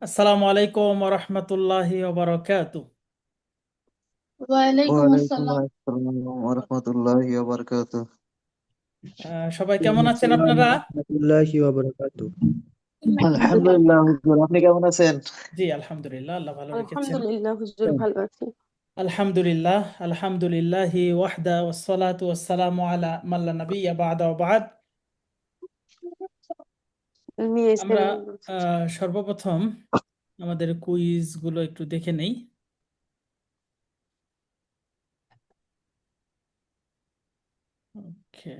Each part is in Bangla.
আসসালামু আলাইকুম রহমতুল্লাহি ওবারাকাতু। ওয়ালাইকুম ওয়ালাইকুম আসসালাম। আসসালাম ওয়া রাহমাতুল্লাহি ওয়া বারাকাতুহু। সবাই কেমন ওয়ালাইকুম আছেন আসসালাম আপনারা? রহমতুল্লাহি ওয়া বারাকাতুহু। আলহামদুলিল্লাহ। আলহামদুলিল্লাহ হুজুর, আপনি কেমন আছেন? জি আলহামদুলিল্লাহ, আল্লাহ ভালো রেখেছেন। আলহামদুলিল্লাহ হুজুর ভালো আছি। আলহামদুলিল্লাহ আলহামদুলিল্লাহি ওয়াহদা ওয়াসসালাতু ওয়াসসালামু আলা মাল্লা নাবিয়্যা বা'দা ওয়া বা'দ। নিয়ে আমরা এসেন। সর্বপ্রথম আমাদের কুইজ গুলো একটু দেখে নেই। ওকে,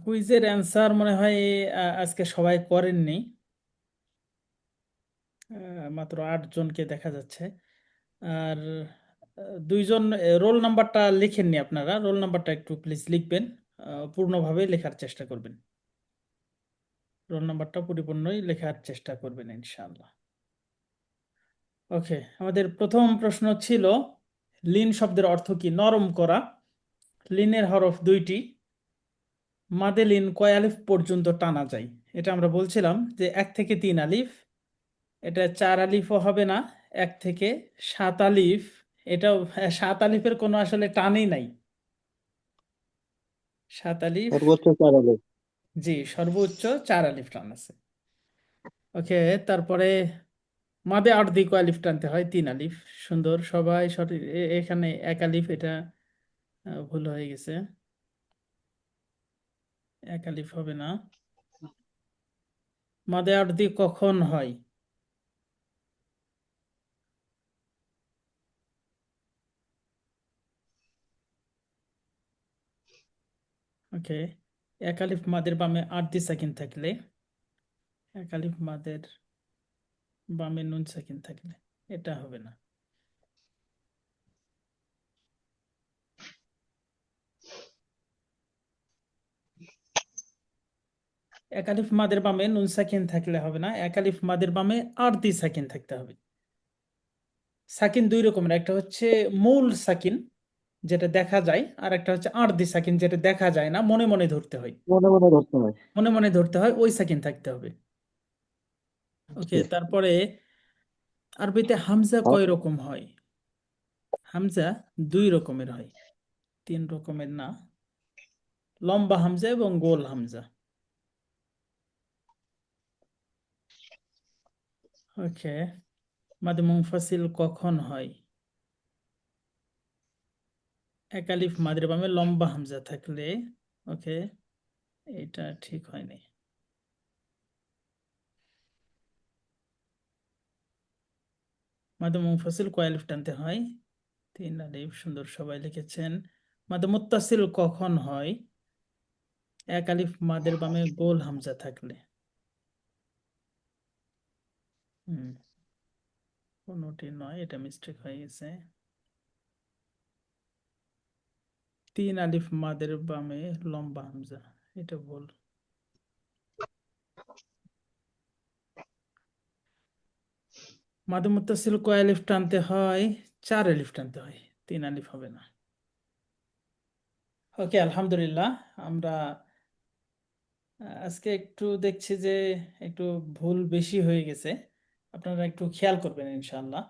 কুইজের অ্যান্সার মনে হয় আজকে সবাই করেননি। মাত্র 8 জনকে দেখা যাচ্ছে। আর দুইজন রোল নাম্বারটা লিখেননি আপনারা, রোল নাম্বারটা একটু প্লিজ লিখবেন। পূর্ণভাবে লেখার চেষ্টা করবেন, রোল নাম্বারটা পরিপূর্ণই লেখার চেষ্টা করবেন ইনশাআল্লাহ। ওকে, আমাদের প্রথম প্রশ্ন ছিল লিন শব্দের অর্থ কি? নরম করা। লিনের হরফ দুইটি। মাদে লিন কয় আলিফ পর্যন্ত টানা যায়? এটা আমরা বলছিলাম যে 1 থেকে 3 আলিফ। এটা 4 আলিফও হবে না, 1 থেকে 7 আলিফ। এটাও 7 আলিফের কোনো আসলে টানই নাই। 7 আলিফ, সর্বোচ্চ 4 আলিফ। জি সর্বোচ্চ 4 আলিফ টান আছে। ওকে, তারপরে মাদে আট দিয়ে কয় আলিফ টানতে হয়? 3 আলিফ। সুন্দর, সবাই সঠিক। এখানে 1 আলিফ, এটা ভুল হয়ে গেছে। 1 আলিফ হবে না। মাদে আট দিয়ে কখন হয়? ওকে, 1 আলিফ মাদের বামে 8 দিয়ে সাকিন থাকলে, 1 আলিফ মাদের বামে নুন সাকিন থাকলে এটা হবে না। 1 আলিফ মাদের বামে নুন সাকিন থাকলে হবে না, 1 আলিফ মাদের বামে 8 দিয়ে সাকিন থাকতে হবে। সাকিন দুই রকমের, একটা হচ্ছে মূল সাকিন যেটা দেখা যায়, আর একটা হচ্ছে 8 দিয়ে সাকিন যেটা দেখা যায় না, মনে মনে ধরতে হয়। মনে মনে ধরতে হয়। মনে মনে ধরতে হয়, ওই সাকিন থাকতে হবে। ওকে, জি। তারপরে আরবিতে হামজা হ্যাঁ, কয় রকম হয়? হামজা 2 রকমের হয়, 3 রকমের না। লম্বা হামজা এবং গোল হামজা। ওকে, মাদে মুনফাসিল কখন হয়? 1 আলিফ মাদের বামে লম্বা হামজা থাকলে। ওকে, এটা ঠিক হয়নি। মাদে মুনফাসিল কয় আলিফ টানতে হয়? 3 আলিফ, সুন্দর, সবাই লিখেছেন। মাদে মুত্তাসিল কখন হয়? 1 আলিফ মাদের বামে গোল হামজা থাকলে। হুম, কোনোটি নয়, এটা মিস্টেক হয়ে গেছে। 3 আলিফ মাদের বামে লম্বা হামজা, এটা ভুল। মাদে মুত্তাসিল কয় আলিফ টানতে হয়? 4 আলিফ টানতে হয়, 3 আলিফ হবে না। ওকে, আলহামদুলিল্লাহ। আমরা আজকে একটু দেখছি যে একটু ভুল বেশি হয়ে গেছে। আপনারা একটু খেয়াল করবেন ইনশাআল্লাহ।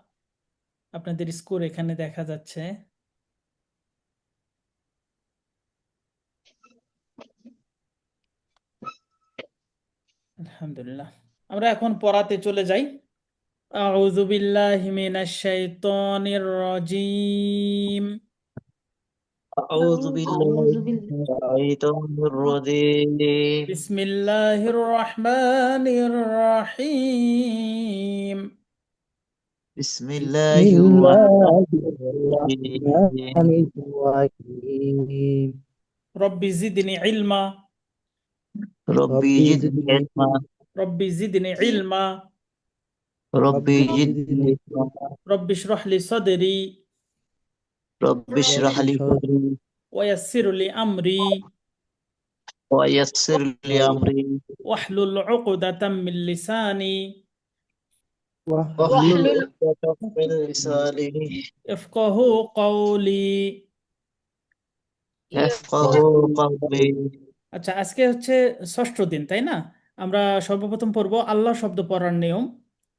আপনাদের স্কোর এখানে দেখা যাচ্ছে। আলহামদুলিল্লাহ, আমরা এখন পড়াতে চলে যাই। আউযু বিল্লাহি মিনাশ শাইতানির রাজিম। আউযু বিল্লাহি আউযু বিল্লাহ। মিনাশ শাইতানির রাজিম। বিসমিল্লাহির রহমানির রহিম। বিসমিল্লাহির বিসমিল্লাহির রাহমানির রহিম। রহমানির রহিম। রব্বি জিদনি ইলমা। রব্বি রব্বি জিদনি জিদনি ইলমা। রব্বি জিদনি ইলমা। রব্বি রব্বি জিদনি জিদনি ইলমা। রব্বি ইশরাহ লি সাদরি রব্বি ইশরাহ রব্বি লি সাদরি ওয়ায়াসসির লি আমরি ওয়া ইয়াসসির লি আমরি ওয়াহলুল উকদাতাম মিন লিসানি واحلل واحلل عقدة من لساني ইফকাহু কওলি। يفقه قولي। আচ্ছা, আজকে হচ্ছে ষষ্ঠ দিন, তাই না? আমরা সর্বপ্রথম পড়ব আল্লাহ শব্দ পড়ার নিয়ম,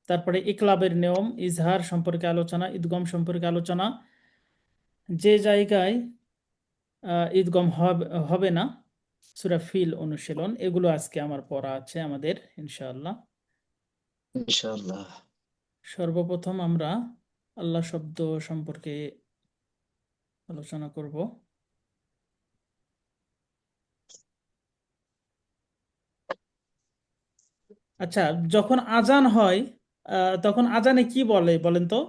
তারপরে ইকলাবের নিয়ম, ইজহার সম্পর্কে আলোচনা, ইদগম সম্পর্কে আলোচনা, যে জায়গায় ঈদগম হবে হবে না, সূরা ফিল অনুশীলন, এগুলো আজকে আমার পড়া আছে আমাদের ইনশাআল্লাহ। إن شاء الله। সর্বপ্রথম আমরা আল্লাহ শব্দ সম্পর্কে আলোচনা করব। আচ্ছা, যখন আজান হয় তখন আজানে কি বলে বলেন তো?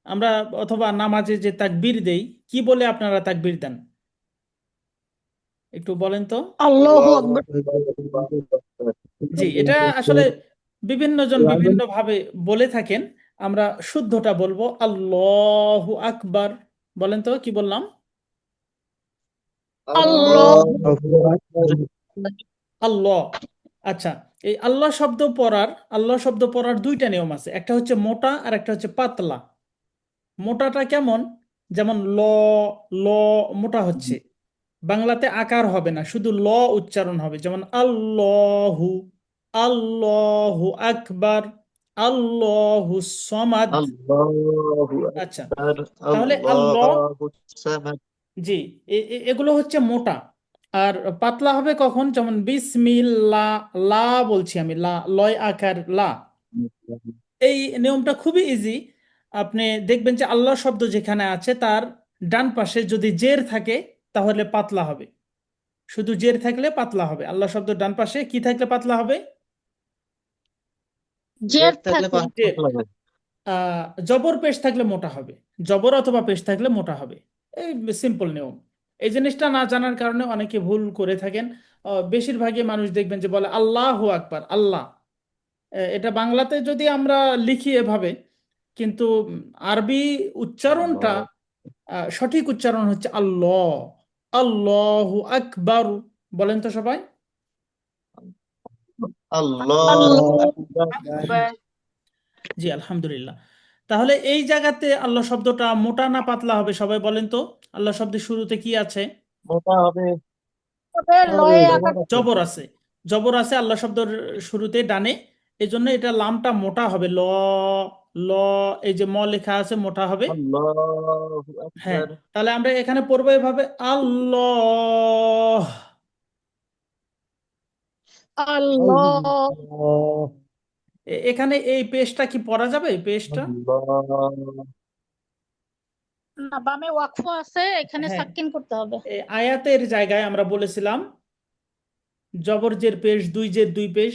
আমরা অথবা নামাজে যে তাকবীর দেই, কি বলে আপনারা তাকবীর দেন? একটু বলেন তো। আল্লাহু الله আকবার। أكبر الله أكبر। জি, এটা আসলে বিভিন্ন জন বিভিন্ন ভাবে বলে থাকেন। আমরা শুদ্ধটা বলবো আল্লাহু আকবার। বলেন তো, কি বললাম? আল্লাহ الله أكبر। আল্লাহ। আচ্ছা, এই আল্লাহ শব্দ পড়ার, আল্লাহ শব্দ পড়ার দুইটা নিয়ম আছে, একটা হচ্ছে মোটা আর একটা হচ্ছে পাতলা। মোটাটা কেমন? যেমন ল, ল মোটা হচ্ছে, বাংলাতে আকার হবে না, শুধু ল উচ্চারণ হবে, যেমন আল্লাহু, আল্লাহু আকবার, আল্লাহু সমাদ। الله আচ্ছা, أكبر তাহলে আল্লাহ, الله الصمد। জি, এগুলো হচ্ছে মোটা। আর পাতলা হবে কখন? যেমন বিসমিল্লাহ, লা বলছি আমি, লা, লয় আকার লা। এই নিয়মটা খুবই ইজি। আপনি দেখবেন যে আল্লাহ শব্দ যেখানে আছে তার ডান পাশে যদি জের থাকে তাহলে পাতলা হবে, শুধু জের থাকলে পাতলা হবে। আল্লাহ শব্দ ডান পাশে কি থাকলে পাতলা হবে? জের জেড থাকলে থাকলে জের। পাতলা হবে। জবর পেশ থাকলে মোটা হবে, জবর অথবা পেশ থাকলে মোটা হবে। এই সিম্পল নিয়ম। এই জিনিসটা না জানার কারণে অনেকে ভুল করে থাকেন। বেশিরভাগই মানুষ দেখবেন যে বলে আল্লাহু আকবার, আল্লাহ। এটা বাংলাতে যদি আমরা লিখি এভাবে, কিন্তু আরবি উচ্চারণটা, الله সঠিক উচ্চারণ হচ্ছে আল্লাহ, আল্লাহু আকবার। বলেন তো সবাই। الله আল্লাহু أكبر। আকবার। জি, আলহামদুলিল্লাহ। তাহলে এই জায়গাতে আল্লাহ শব্দটা মোটা না পাতলা হবে সবাই বলেন তো? আল্লাহ শব্দের শুরুতে কি আছে? মোটা হবে। তবে লয়ে আকার জবর আছে। জবর আছে। জবর আছে আল্লাহ শব্দের শুরুতে ডানে, এই জন্য এটা লামটা মোটা হবে, ল, ল। এই যে ম লেখা আছে, মোটা হবে। الله হ্যাঁ, أكبر তাহলে আমরা এখানে পড়বো এভাবে আল্লাহ। আল্লাহ। الله এখানে এই পেজটা কি পড়া যাবে, এই পেজটা? الله না, বামে ওয়াকফ আছে, এখানে হ্যাঁ, সাকিন করতে হবে। এই আয়াতের জায়গায় আমরা বলেছিলাম জবর জের পেশ, দুই জের দুই পেশ,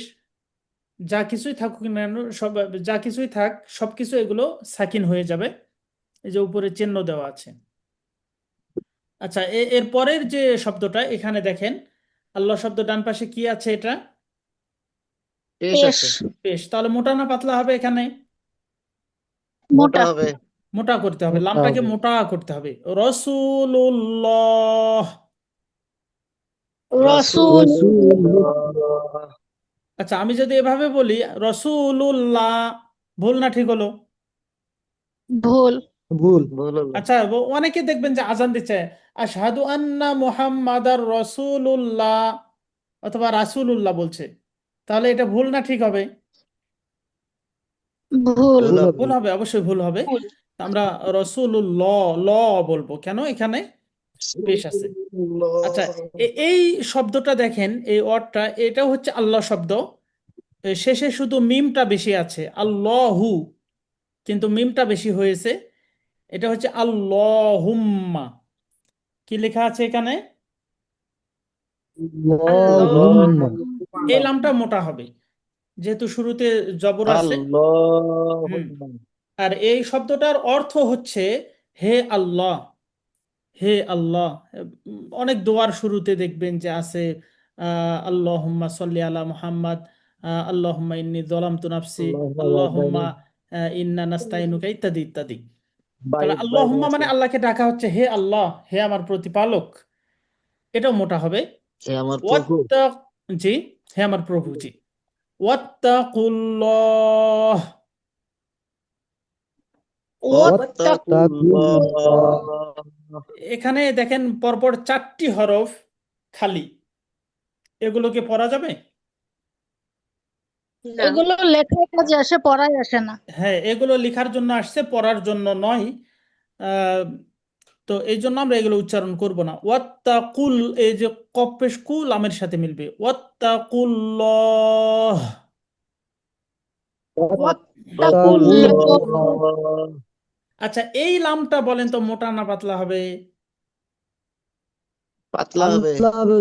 যা কিছুই থাকুক না কেন, সব, যা কিছুই থাক, সবকিছু এগুলো সাকিন হয়ে যাবে। এই যে উপরে চিহ্ন দেওয়া আছে। আচ্ছা, এর পরের যে শব্দটা এখানে দেখেন, আল্লাহ শব্দ ডান পাশে কি আছে? এটা পেশ পেশ আছে। পেশ। তাহলে মোটা না পাতলা হবে এখানে? মোটা মোটা। হবে। মোটা করতে হবে, মোটা লামটাকে হবে মোটা করতে হবে। রসুল্লাহ। রসুল। রসুল রাসূলুল্লাহ। আচ্ছা, আমি যদি এভাবে বলি রসুল্লাহ, ভুল না ঠিক হলো? ভুল। ভুল ভুল হলো। আচ্ছা, অনেকে দেখবেন যে আজান দিচ্ছে আশহাদু আন্না মুহাম্মাদার রসুলুল্লাহ অথবা রাসূলুল্লাহ বলছে, তাহলে এটা ভুল না ঠিক হবে? ভুল। ভুল ভুল হবে। হবে ভুল হবে, অবশ্যই ভুল হবে। ভুল। আমরা রসুলুল্লাহ ল বলবো, কেন? এখানে পেশ আছে। আচ্ছা, রাসূলুল্লাহ। এই শব্দটা দেখেন, এই ওয়ার্ডটা, এটা হচ্ছে আল্লাহ শব্দ। শেষে শুধু মিমটা বেশি আছে, আল্লাহু, কিন্তু মিমটা বেশি হয়েছে। এটা হচ্ছে আল্লাহুম্মা। কি লেখা আছে এখানে? আল্লাহুম্মা এই আল্লাহুম্মা। লামটা মোটা হবে, যেহেতু শুরুতে জবর আছে। হুম। আল্লাহুম্মা। আর এই শব্দটার অর্থ হচ্ছে হে আল্লাহ, হে আল্লাহ। অনেক দোয়ার শুরুতে দেখবেন যে আছে আল্লাহুম্মা সাল্লি আলা মুহাম্মাদ, আল্লাহুম্মা ইন্নী যালামতু নাফসি, আল্লাহুম্মা আল্লাহুম্মা বা'দানি। ইন্না নাস্তাইনুকা, ইত্যাদি ইত্যাদি। তাহলে বাইত বাইরে আল্লাহুম্মা আছে। মানে আল্লাহকে ডাকা হচ্ছে, হে আল্লাহ, হে আমার প্রতিপালক। এটাও মোটা হবে। হে আমার প্রভু। ওয়াত্তাক, জি, হে আমার প্রভু, জি। ওয়াত্তাকুল্লাহ, ওয়াত্তাকুল্লাহ। এখানে দেখেন পরপর 4টি হরফ খালি, এগুলোকে পড়া যাবে? এগুলো লেখার কাজে আসে, পড়ায় আসে না। হ্যাঁ, এগুলো লেখার জন্য আসছে, পড়ার জন্য নয়। আহ, তো এই জন্য আমরা এগুলো উচ্চারণ করব না। ওয়াত্তাকুল, এই যে কফ পেশ কু লামের সাথে মিলবে, ওয়াত্তাকুল্লাহ। ওয়াত্তাকুল্লাহ। ওয়াত্তাকুল্লাহ। আচ্ছা, এই লামটা বলেন তো মোটা না পাতলা হবে? পাতলা হবে।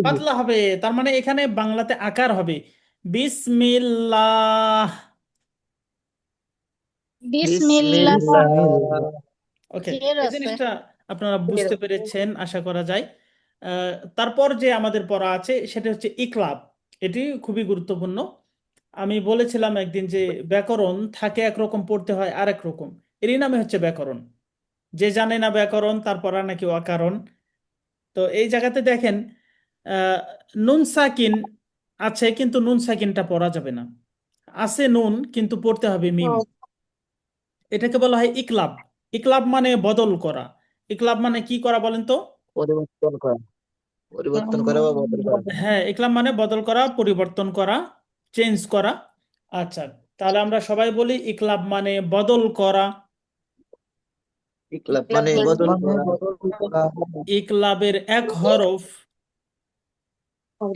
পাতলা হবে। তার মানে এখানে বাংলাতে আকার হবে বিসমিল্লাহ। বিসমিল্লাহ। বিসমিল্লাহ। ওকে, জের এই আছে। জিনিসটা আপনারা বুঝতে পেরেছেন আশা করা যায়। তারপর যে আমাদের পড়া আছে সেটা হচ্ছে ইকলাব। এটি খুবই গুরুত্বপূর্ণ। আমি বলেছিলাম একদিন যে ব্যাকরণ থাকে একরকম, পড়তে হয় আরেক রকম। এরই নামে হচ্ছে ব্যাকরণ। যে জানে না ব্যাকরণ তার পড়া নাকি অকারণ। তো এই জায়গাতে দেখেন, আহ, নুন সাকিন আছে কিন্তু নুন সাকিনটা পড়া যাবে না। আছে নুন কিন্তু পড়তে হবে মিম। এটাকে বলা হয় ইকলাব। ইকলাব মানে বদল করা। ইকলাব মানে কি করা বলেন তো? পরিবর্তন করা। পরিবর্তন করা বা বদল করা। হ্যাঁ, ইকলাব মানে বদল করা, পরিবর্তন করা, চেঞ্জ করা। আচ্ছা, তাহলে আমরা সবাই বলি ইকলাব মানে বদল করা। ইকলাব মানে বদল করা। ইকলাবের এক হরফ।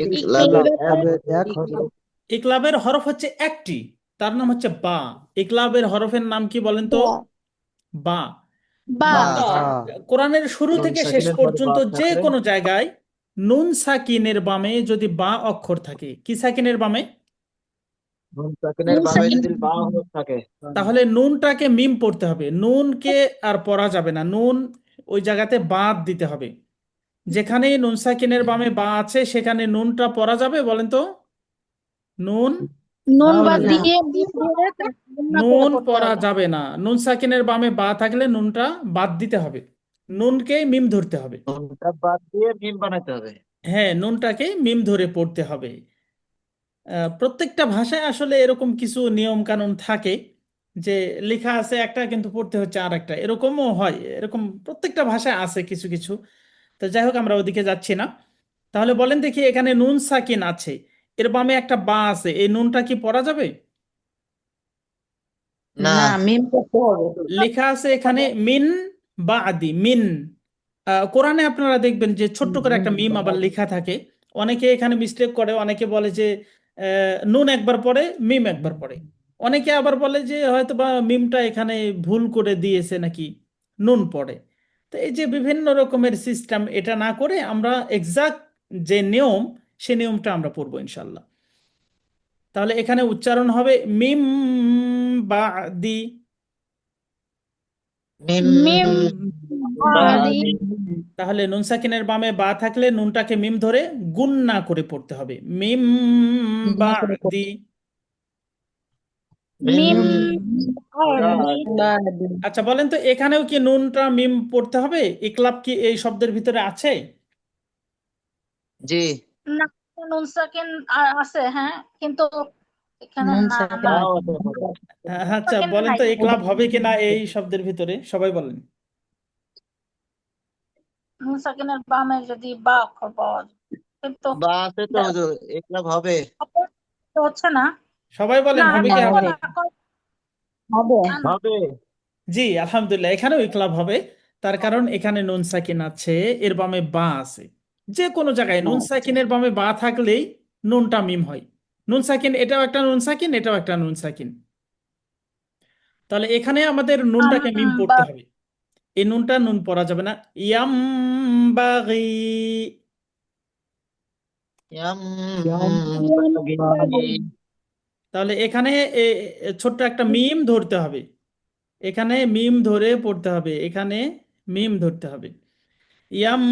ইকলাবের এক ইকলাবের হরফ হচ্ছে একটি, তার নাম হচ্ছে বা। ইকলাবের হরফের নাম কি বলেন তো? বা। বা। বা। কোরআনের শুরু নুন থেকে শেষ সাকিনের পরে পর্যন্ত বাদ যে থাকলে, কোনো জায়গায় নুন সাকিনের বামে যদি বা অক্ষর থাকে, কি সাকিনের বামে? নুন সাকিনের নুন বামে সাকিন। যদি বা হরফ থাকে, তাহলে নুনটাকে মিম পড়তে হবে, নুনকে আর পড়া যাবে না, নুন ওই জায়গাতে বাদ দিতে হবে। যেখানেই নুন সাকিনের বামে বা আছে সেখানে নুনটা পড়া যাবে বলেন তো? নুন, নুন বাদ দিয়ে মিম ধরে গুণনা করে নুন পড়তে পড়া হবে। যাবে না। নুন সাকিনের বামে বা থাকলে নুনটা বাদ দিতে হবে, নুনকে মিম ধরতে হবে। নুনটা বাদ দিয়ে মিম বানাতে হবে। হ্যাঁ, নুনটাকে মিম ধরে পড়তে হবে। প্রত্যেকটা ভাষায় আসলে এরকম কিছু নিয়ম কানুন থাকে যে লেখা আছে একটা কিন্তু পড়তে হচ্ছে আর একটা, এরকমও হয়। এরকম প্রত্যেকটা ভাষায় আছে কিছু কিছু। তো যাই হোক, আমরা ওদিকে যাচ্ছি না। তাহলে বলেন দেখি, এখানে নুন সাকিন আছে, এর বামে একটা বা আছে, এই নুনটা কি পড়া যাবে? না। লেখা আছে এখানে মিন বা আদি মিন। কোরআনে আপনারা দেখবেন যে ছোট্ট করে একটা মিম আবার লেখা থাকে। অনেকে এখানে মিস্টেক করে, অনেকে বলে যে নুন একবার পড়ে মিম একবার পড়ে। অনেকে আবার বলে যে হয়তো বা মিমটা এখানে ভুল করে দিয়েছে নাকি, নুন পড়ে। তো এই যে বিভিন্ন রকমের সিস্টেম, এটা না করে আমরা এক্সাক্ট যে নিয়ম, সে নিয়মটা আমরা পড়বো ইনশাল্লাহ। তাহলে এখানে উচ্চারণ হবে মিম বাদি। মিম মিম বাদি। বাদি। তাহলে নুন সাকিনের বামে বা থাকলে নুনটাকে মিম ধরে গুণনা করে পড়তে হবে, মিম বাদি। মিম মিম বাদি। বাদি। আচ্ছা, বলেন তো এখানেও কি নুনটা মিম পড়তে হবে? ইকলাব কি এই শব্দের ভিতরে আছে? জি। না, নুন সাকিন আছে, হ্যাঁ, কিন্তু এখানে না, না, বাও আছে পরে। নুন আচ্ছা, সাকিন বলেন নাই। তো ইকলাব হবে কিনা এই শব্দের ভিতরে, সবাই বলেন। নুন সাকিনের বামে যদি বা অক্ষর পাওয়া যায়, কিন্তু বা আছে তো হুজুর, ইকলাব হবে। তো হচ্ছে না। সবাই না, বলেন, হবে আমি কি করবো হবে না? না, না, না। হবে। জি, আলহামদুলিল্লাহ, এখানেও ইকলাব হবে। তার কারণ এখানে নুন সাকিন আছে, এর বামে বা আছে। যে কোনো জায়গায় নুন সাকিনের বামে বা থাকলেই নুনটা মিম হয়। নুন সাকিন, এটাও একটা নুন সাকিন, এটাও একটা নুন সাকিন। তাহলে এখানে আমাদের নুনটাকে মিম বা পড়তে হবে। এই নুনটা নুন পড়া যাবে না। ইয়াম বাগি। ইয়াম বাদি। বাগি। তাহলে এখানে ছোট্ট একটা মিম ধরতে হবে, এখানে মিম ধরে পড়তে হবে, এখানে মিম ধরতে হবে। ইয়াম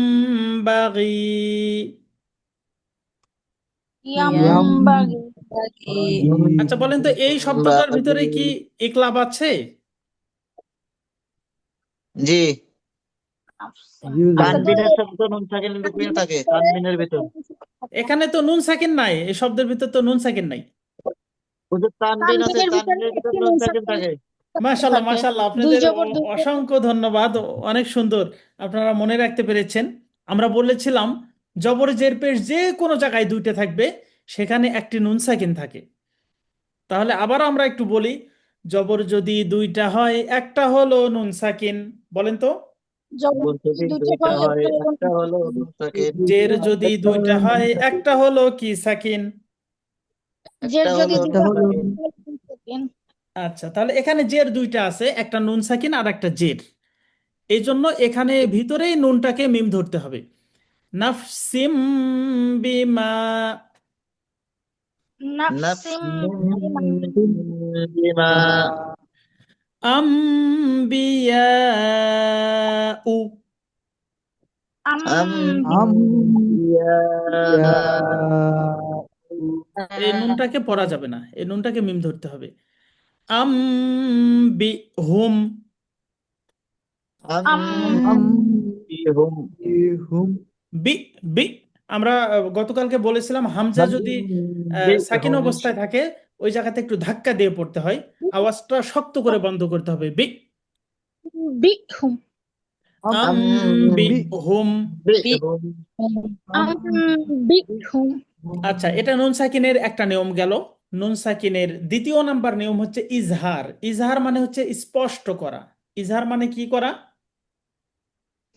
বাগি। ইয়াম বাগি। আচ্ছা, বলেন তো এই শব্দটার বাগি। ভিতরে কি ইকলাব আছে? জি। আছে তো। তানবিনের সাথে তো নুন সাকিনের ভিতরে থাকে, তানবিনের ভিতর। এখানে তো নুন সাকিন নাই, এই শব্দের ভিতর তো নুন সাকিন নাই। হুজুর তানবিন আছে, তানবিনের ভিতরে তানবিনের ভিতর একটি নুন নুন সাকিন সাকিন থাকে। মাশাল্লাহ থাকে। মাশাল্লাহ, দুই আপনাদের জবর দুই জবর। অসংখ্য ধন্যবাদ, অনেক সুন্দর, আপনারা মনে রাখতে পেরেছেন। আমরা বলেছিলাম জবর জের পেশ যে কোনো জায়গায় দুইটা থাকবে, সেখানে একটি নুন সাকিন থাকে। তাহলে আবার আমরা একটু বলি, জবর যদি দুইটা হয়, একটা হলো নুন সাকিন, বলেন তো। জবর যদি দুটো দুইটা হয়, হয়, একটা হলো একটা হলো নুন সাকিন, জের যদি দুইটা হয়, একটা হলো কি সাকিন। জের একটা যদি হলো দুটো নুন হয়, সাকিন। একটা হলো নুন সাকিন। আচ্ছা, তাহলে এখানে জের দুইটা আছে, একটা নুন সাকিন আর একটা জের। এই জন্য এখানে ভিতরেই নুনটাকে মিম ধরতে হবে। নাফসিম বিমা, নাফসিম বিমা বিমা আম্বিয়াউ, আম এই নুনটাকে পড়া যাবে না, এই নুনটাকে মিম ধরতে হবে। আম্বি হুম, আম বিহুম বি বি। আমরা গতকালকে বলেছিলাম হামজা যদি সাকিন বিহুম অবস্থায় থাকে, ওই জায়গাতে একটু ধাক্কা দিয়ে পড়তে হয়, আওয়াজটা শক্ত করে বন্ধ করতে হবে। বি বিহুম আম্বি হুম। বিহুম আম বিহুম। আচ্ছা, এটা নুন সাকিনের একটা নিয়ম গেল। নুন সাকিনের দ্বিতীয় নাম্বার নিয়ম হচ্ছে ইজহার। ইজহার মানে হচ্ছে স্পষ্ট করা। ইজহার মানে কি করা?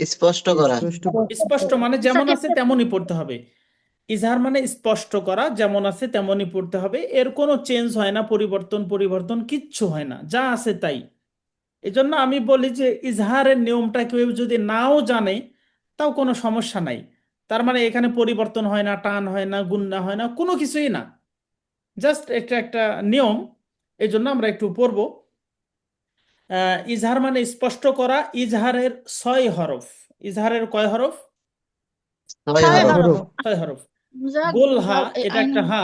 স্পষ্ট করা। স্পষ্ট মানে যেমন আছে তেমনই পড়তে হবে। ইজহার মানে স্পষ্ট করা, যেমন আছে তেমনই পড়তে হবে, এর কোনো চেঞ্জ হয় না, পরিবর্তন পরিবর্তন কিচ্ছু হয় না, যা আছে তাই। এজন্য আমি বলি যে ইজহারের নিয়মটা কেউ যদি নাও জানে, তাও কোনো সমস্যা নাই। তার মানে এখানে পরিবর্তন হয় না, টান হয় না, গুণনা হয় না, কোনো কিছুই না, জাস্ট এটা একটা নিয়ম। এই জন্য আমরা একটু পড়বো। ইজহার মানে স্পষ্ট করা। ইজহারের 6 হরফ। ইজহারের কয় হরফ? ছয় ছয় হরফ। হরফ। ছয় হরফ। হামজা গোল হা, এটা আইন একটা হা।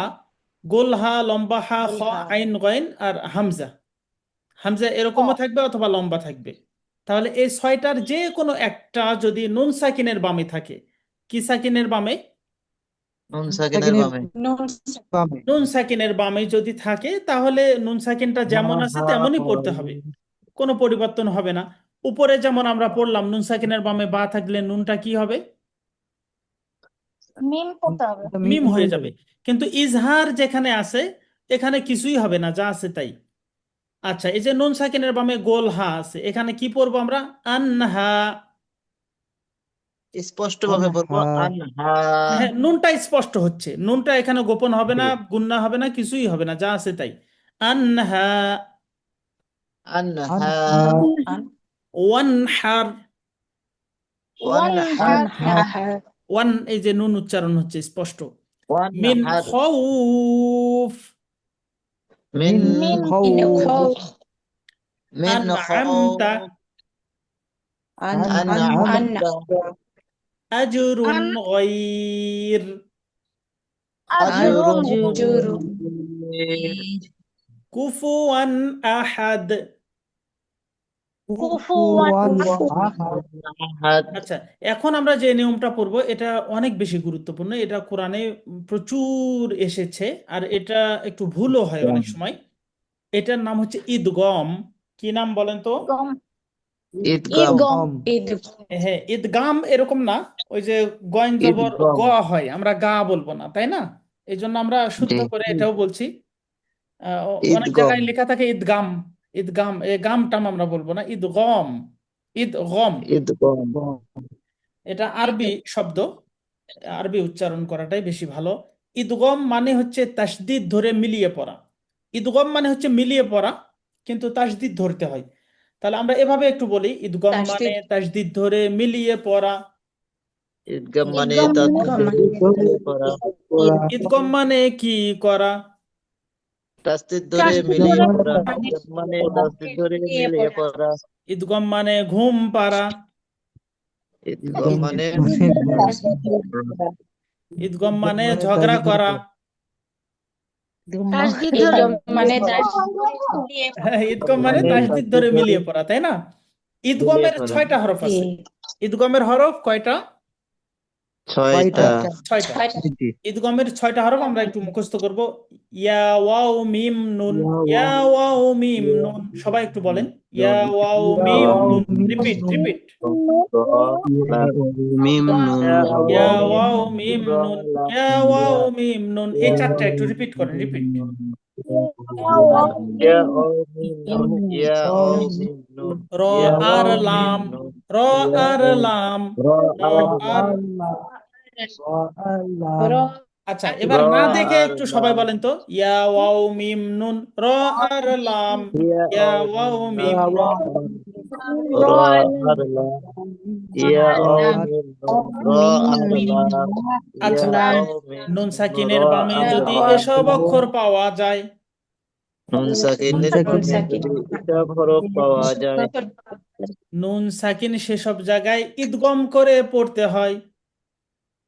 গোল হা, লম্বা হা, খ, হা। আইন, গয়েন আর হামজা। হামজা ক এরকমও থাকবে অথবা লম্বা থাকবে। তাহলে এই 6টার যে কোনো একটা যদি নুন সাকিনের বামে থাকে, কি সাকিনের বামে? নুন সাকিনের বামে। নুন নুন সাকিনের বামে যদি থাকে, তাহলে নুন সাকিনটা যেমন আছে তেমনই পড়তে হবে, কোনো পরিবর্তন হবে না। উপরে যেমন আমরা পড়লাম, নুন সাকিনের বামে বা থাকলে নুনটা কি হবে? মিম পড়তে হবে। মিম হয়ে যাবে। কিন্তু ইজহার যেখানে আছে, এখানে কিছুই হবে না, যা আছে তাই। আচ্ছা, এই যে নুন সাকিনের বামে গোল হা আছে, এখানে কি পড়বো আমরা? আনহা। স্পষ্ট ভাবে পড়বো আনহা। হ্যাঁ, নুনটা স্পষ্ট হচ্ছে, নুনটা এখানে গোপন হবে না, গুণনা হবে না, কিছুই হবে না, যা আছে তাই। আনহা। আনহা ওয়ানহার। ওয়ানহার ওয়ান, এই যে নুন উচ্চারণ হচ্ছে স্পষ্ট। মিন ওয়ানহার খাউফ। মিন মিন মিন আনআমতা। আনআমতা আজরুন আন গায়র। আজরুন আজরুন কুফুয়ান আহাদ। কুফুওয়ান আহাদ। আচ্ছা, এখন আমরা যে নিয়মটা পড়বো এটা অনেক বেশি গুরুত্বপূর্ণ, এটা কোরআনে প্রচুর এসেছে, আর এটা একটু ভুলও হয় অনেক সময়। এটার নাম হচ্ছে ঈদগম। কি নাম বলেন তো? গম ঈদগাম। ঈদগম হ্যাঁ, ঈদগাম এরকম না, ওই যে গয়েন জবর গ ঈদগাম। হয়, আমরা গা বলবো না, তাই না? এই জন্য আমরা শুদ্ধ জি। করে এটাও বলছি। অনেক ঈদগাম। জায়গায় লেখা থাকে ঈদগাম। ঈদগাম, এ গাম টাম আমরা বলবো না, ঈদগম। ঈদগম, ঈদগাম। এটা আরবি শব্দ, আরবি উচ্চারণ করাটাই বেশি ভালো। ঈদগম মানে হচ্ছে তাসদিদ ধরে মিলিয়ে পড়া। ঈদগম মানে হচ্ছে মিলিয়ে পড়া, কিন্তু তাসদিদ ধরতে হয়। তাহলে আমরা এভাবে একটু বলি, ঈদগম মানে তাসদিদ ধরে মিলিয়ে পড়া। ঈদগাম মানে ঈদগম তাসদিদ ধরে মিলিয়ে পড়া। ঈদগম মানে কি করা? তাসদিদ ধরে তাসদিদ মিলিয়ে ধরে পড়া। ঈদগাম মানে তাসদিদ ধরে মিলিয়ে পড়া। ঈদগম মানে ঘুম পাড়া। ঈদগাম মানে ঈদগম মানে ঝগড়া করা। তাসদিদ ধরে হ্যাঁ, ঈদগম মানে মানে তাসদিদ তাসদিদ ধরে ধরে মিলিয়ে পড়া, তাই না? মিলিয়ে ঈদগমের পড়া। 6টা হরফ আছে। ঈদগমের হরফ কয়টা? ছয়টা। ছয়টা। ছয়টা। ইদগমের 6টা হরফ আমরা একটু মুখস্থ করব। ইয়া ওয়াও মিম নুন, ইয়া ওয়াও মিম নুন, সবাই একটু বলেন ইয়া ওয়াও মিম নুন, রিপিট রিপিট। মিম নুন ইয়া ওয়াও মিম নুন, ইয়া ওয়াও মিম নুন, এই 4টা একটু রিপিট করেন, রিপিট। ইয়া ও মিম নুন ইয়া ও মিম নুন র ইয়া আর ও লাম, মিম নুন র আর লাম, র আর। আচ্ছা, এবার র না দেখে আর একটু সবাই লাম বলেন তো ইয়া ওয়াও মিম নুন, র আর লাম, ইয়া ইয়া ও ওয়াও মিম মিম নুন। নুন র আর লাম ইয়া ও মিম নুন র আর লাম আচ্ছা, ইয়া ও মিম নুন নুন র সাকিনের বামে আর যদি লাম এসব অক্ষর পাওয়া যায়, নুন সাকিনের বামে যদি এসব হরফ পাওয়া যায় নুন সাকিন সেসব জায়গায় ইদগম করে পড়তে হয়,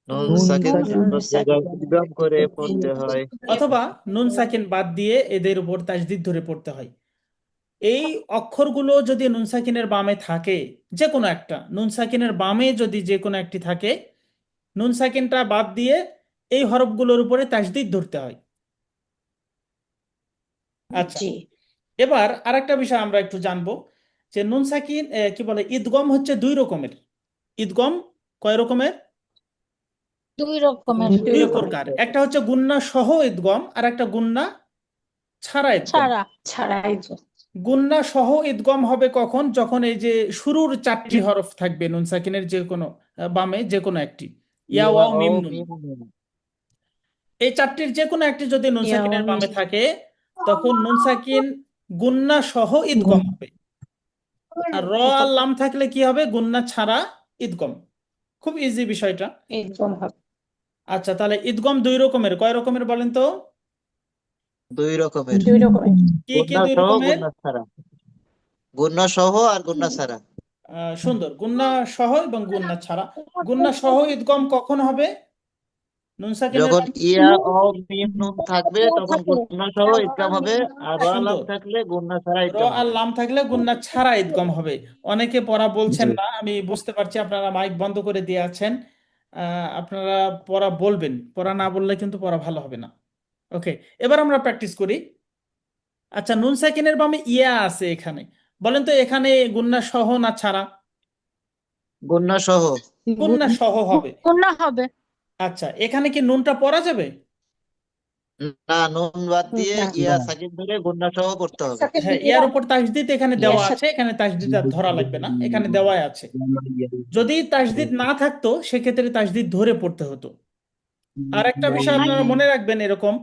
নুন সাকিন সব জায়গায় ইদগাম করে পড়তে হয় অথবা নুন সাকিন বাদ দিয়ে এদের উপর তাজদিদ ধরে পড়তে হয়। এই অক্ষরগুলো যদি নুন সাকিনের বামে থাকে, যে কোনো একটা নুন সাকিনের বামে যদি যে কোনো একটি থাকে, নুন সাকিনটা বাদ দিয়ে এই হরফগুলোর উপরে তাজদিদ ধরতে হয়। আচ্ছা, এবার আরেকটা বিষয় আমরা একটু জানবো যে নুন সাকিন কি বলে, ঈদগম হচ্ছে 2 রকমের। ঈদগম কয় রকমের? 2 রকমের। 2 প্রকার। একটা হচ্ছে গুন্না সহ ঈদগম, আর একটা গুন্না ছাড়া ঈদগম। ছাড়াই গুন্না সহ ঈদগম হবে কখন? যখন এই যে শুরুর 4টি হরফ থাকবে নুন সাকিনের যে কোনো বামে যে কোনো একটি, ইয়া ইয়া ওয়াও ও মিম নুন, মিম নুন এই 4টির যে কোনো একটি যদি নুন সাকিনের বামে থাকে, তখন নুন সাকিন গুন্না সহ ঈদগম হবে। আর র আর লাম থাকলে কি হবে? গুন্না ছাড়া ঈদগম। খুব ইজি বিষয়টা। একদম হবে। আচ্ছা, তাহলে ঈদগম 2 রকমের। কয় রকমের বলেন তো? 2 রকমের। 2 রকমের। কি কি গুন্না 2 সহ রকমের? গুন্না ছাড়া গুন্না সহ আর গুন্না ছাড়া সুন্দর, গুন্না সহ এবং গুন্না ছাড়া। গুন্না সহ ঈদগম কখন হবে? নুন সাকিনের যখন বামে। ইয়া ও মিম নুন থাকবে তখন গুন্না সহ ইদগাম হবে আর র লাম সুন্দর, থাকলে গুন্না ছাড়া র ইদগাম আর হবে। লাম থাকলে গুন্না ছাড়া ঈদগম হবে। অনেকে পড়া বলছেন জি না, আমি বুঝতে পারছি, আপনারা মাইক বন্ধ করে দিয়ে আছেন। আপনারা পড়া বলবেন, পড়া না বললে কিন্তু পড়া ভালো হবে না। ওকে, এবার আমরা প্র্যাকটিস করি। আচ্ছা, নুন সাকিনের বামে ইয়া আছে এখানে, বলেন তো এখানে গুন্না সহ না ছাড়া? গুন্না সহ। গুন্না সহ হবে। গুণা হবে। আচ্ছা, এখানে কি নুনটা পড়া যাবে? না, নুন বাদ দিয়ে না। ইয়া সাকিন ধরে গুন্না সহ করতে হবে। হ্যাঁ, ইয়ার উপর তাসদিদ এখানে ইয়ার দেওয়া সাথে আছে, এখানে তাসদিদ আর ধরা লাগবে না, এখানে দেওয়াই আছে। যদি তাসদিদ না থাকতো সেক্ষেত্রে তাসদিদ ধরে পড়তে হতো। আর একটা বিষয় আপনারা মনে রাখবেন এরকম,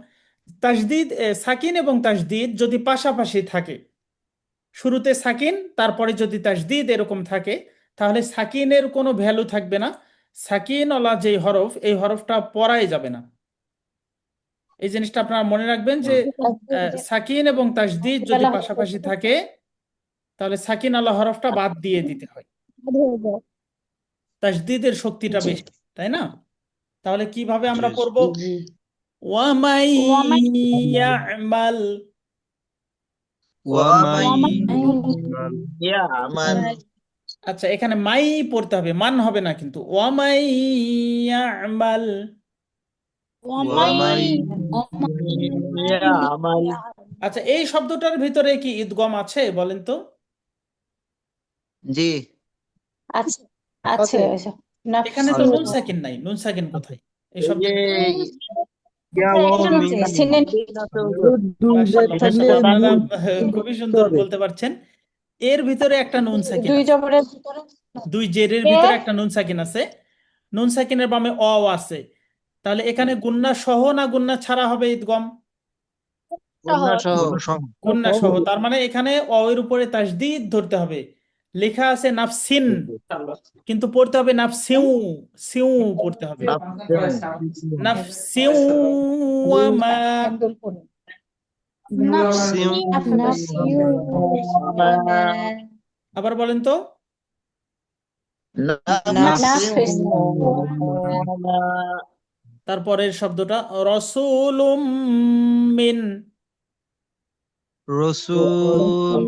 তাসদিদ সাকিন এবং তাসদিদ যদি পাশাপাশি থাকে, শুরুতে সাকিন তারপরে যদি তাসদিদ এরকম থাকে, তাহলে সাকিনের কোনো ভ্যালু থাকবে না। সাকিন ওলা যে হরফ, এই হরফটা পড়াই যাবে না। এই জিনিসটা আপনারা মনে রাখবেন যে সাকিন এবং তাসদিদ যদি পাশাপাশি থাকে, তাহলে সাকিন আলা হরফটা বাদ দিয়ে দিতে হয়। তাসদিদের শক্তিটা জি। বেশি, তাই না? তাহলে কিভাবে জি আমরা জি। পড়বো? ওয়ামাই ইয়ামাল। ওয়ামাই ইয়ামাল আচ্ছা, এখানে মাই পড়তে হবে, মান হবে না কিন্তু। ওয়ামাই ইয়ামাল। ওয়ামাই ইয়ামাল আচ্ছা, এই শব্দটার ভিতরে কি ঈদগম আছে বলেন তো? জি আছে আছে এখানে তো নুন সাকিন নাই, নুন সাকিন কোথায় এই এই যে শব্দের ভিতরে? ইয়া ও মিম মাশাআল্লাহ, এটা মাশাআল্লাহ, সাথে আপনারা নুন খুবই সুন্দর বলতে পারছেন। এর ভিতরে একটা নুন সাকিন 2 আছে, জবরের ভিতরে 2 জেরের ভিতরে একটা নুন সাকিন আছে। নুন সাকিনের বামে অ আছে। তাহলে এখানে গুন্না সহ না গুন্না ছাড়া হবে ঈদগম? গুন্না সহ। গুন্না সহ, তার মানে এখানে অ এর উপরে তাসদিদ ধরতে হবে। লেখা আছে নাফসিন, কিন্তু পড়তে হবে নাফসিউ। সিউ পড়তে হবে, নাফসিন নাফসিউ ওয়া মা। নাফসিন মা আবার বলেন তো। নাফসিন মা তারপরের শব্দটা রসুলুম মিন। রসুল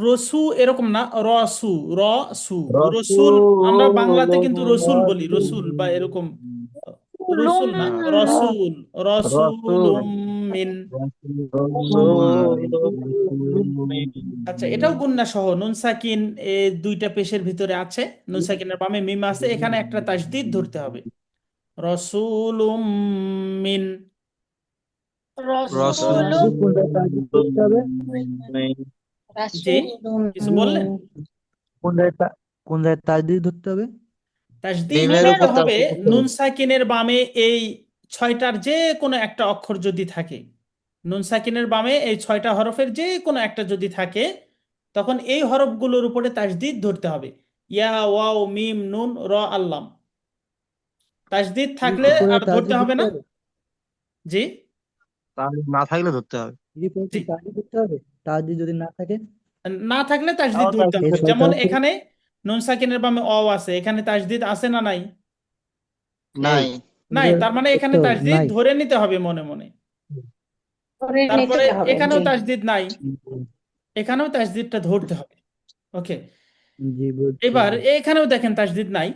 রসু এরকম না, রসু, রসু, রসুল। আমরা বাংলাতে কিন্তু রসুল বলি, রসুল বা এরকম, রসুল না, রসুল, রসুলুম মিন। আচ্ছা, এটাও গুন্না সহ, নুন সাকিন দুইটা পেশের ভিতরে আছে, নুন সাকিনের বামে মিম আছে, এখানে একটা তাসদিদ ধরতে হবে, রসুলুম মিন। রসুলুম কোনটা তাজদিদ করতে হবে? জি, কিছু বললেন? কোন জায়গায় তাজদিদ ধরতে হবে? তাসদিদ মিমের ধরতে উপর হবে তাসদিদ করতে নুন হবে। সাকিনের বামে এই ছয়টার যে কোনো একটা অক্ষর যদি থাকে, নুন সাকিনের বামে এই ছয়টা হরফের যে কোনো একটা যদি থাকে, তখন এই হরফগুলোর উপরে তাসদিদ ধরতে হবে। ইয়া, ওয়াও, মিম, নুন, র, আল্লাম। তাসদিদ থাকলে উপরে আর ধরতে তাজদিদ হবে ধরতে না। হবে? জি, তাহলে না থাকলে ধরতে হবে। উপরে জি, কি তাজদিদ ধরতে হবে? তাজদিদ যদি না থাকে, না থাকলে তাসদিদ তাও ধরতে তাসদিদ এই হবে। ধরতে ছয়টা যেমন হবে। অক্ষর এখানে নুন সাকিনের বামে অ আছে, এখানে তাসদিদ আছে না নাই? নাই। নাই, তার মানে ধরতে এখানে হবে তাসদিদ নাই। ধরে নিতে হবে মনে মনে। করে নিতে তারপরে হবে, এখানেও জি। তাসদিদ নাই, এখানেও তাসদিদটা ধরতে হবে। ওকে, জি, বুঝছি। এবার এখানেও দেখেন তাসদিদ নাই।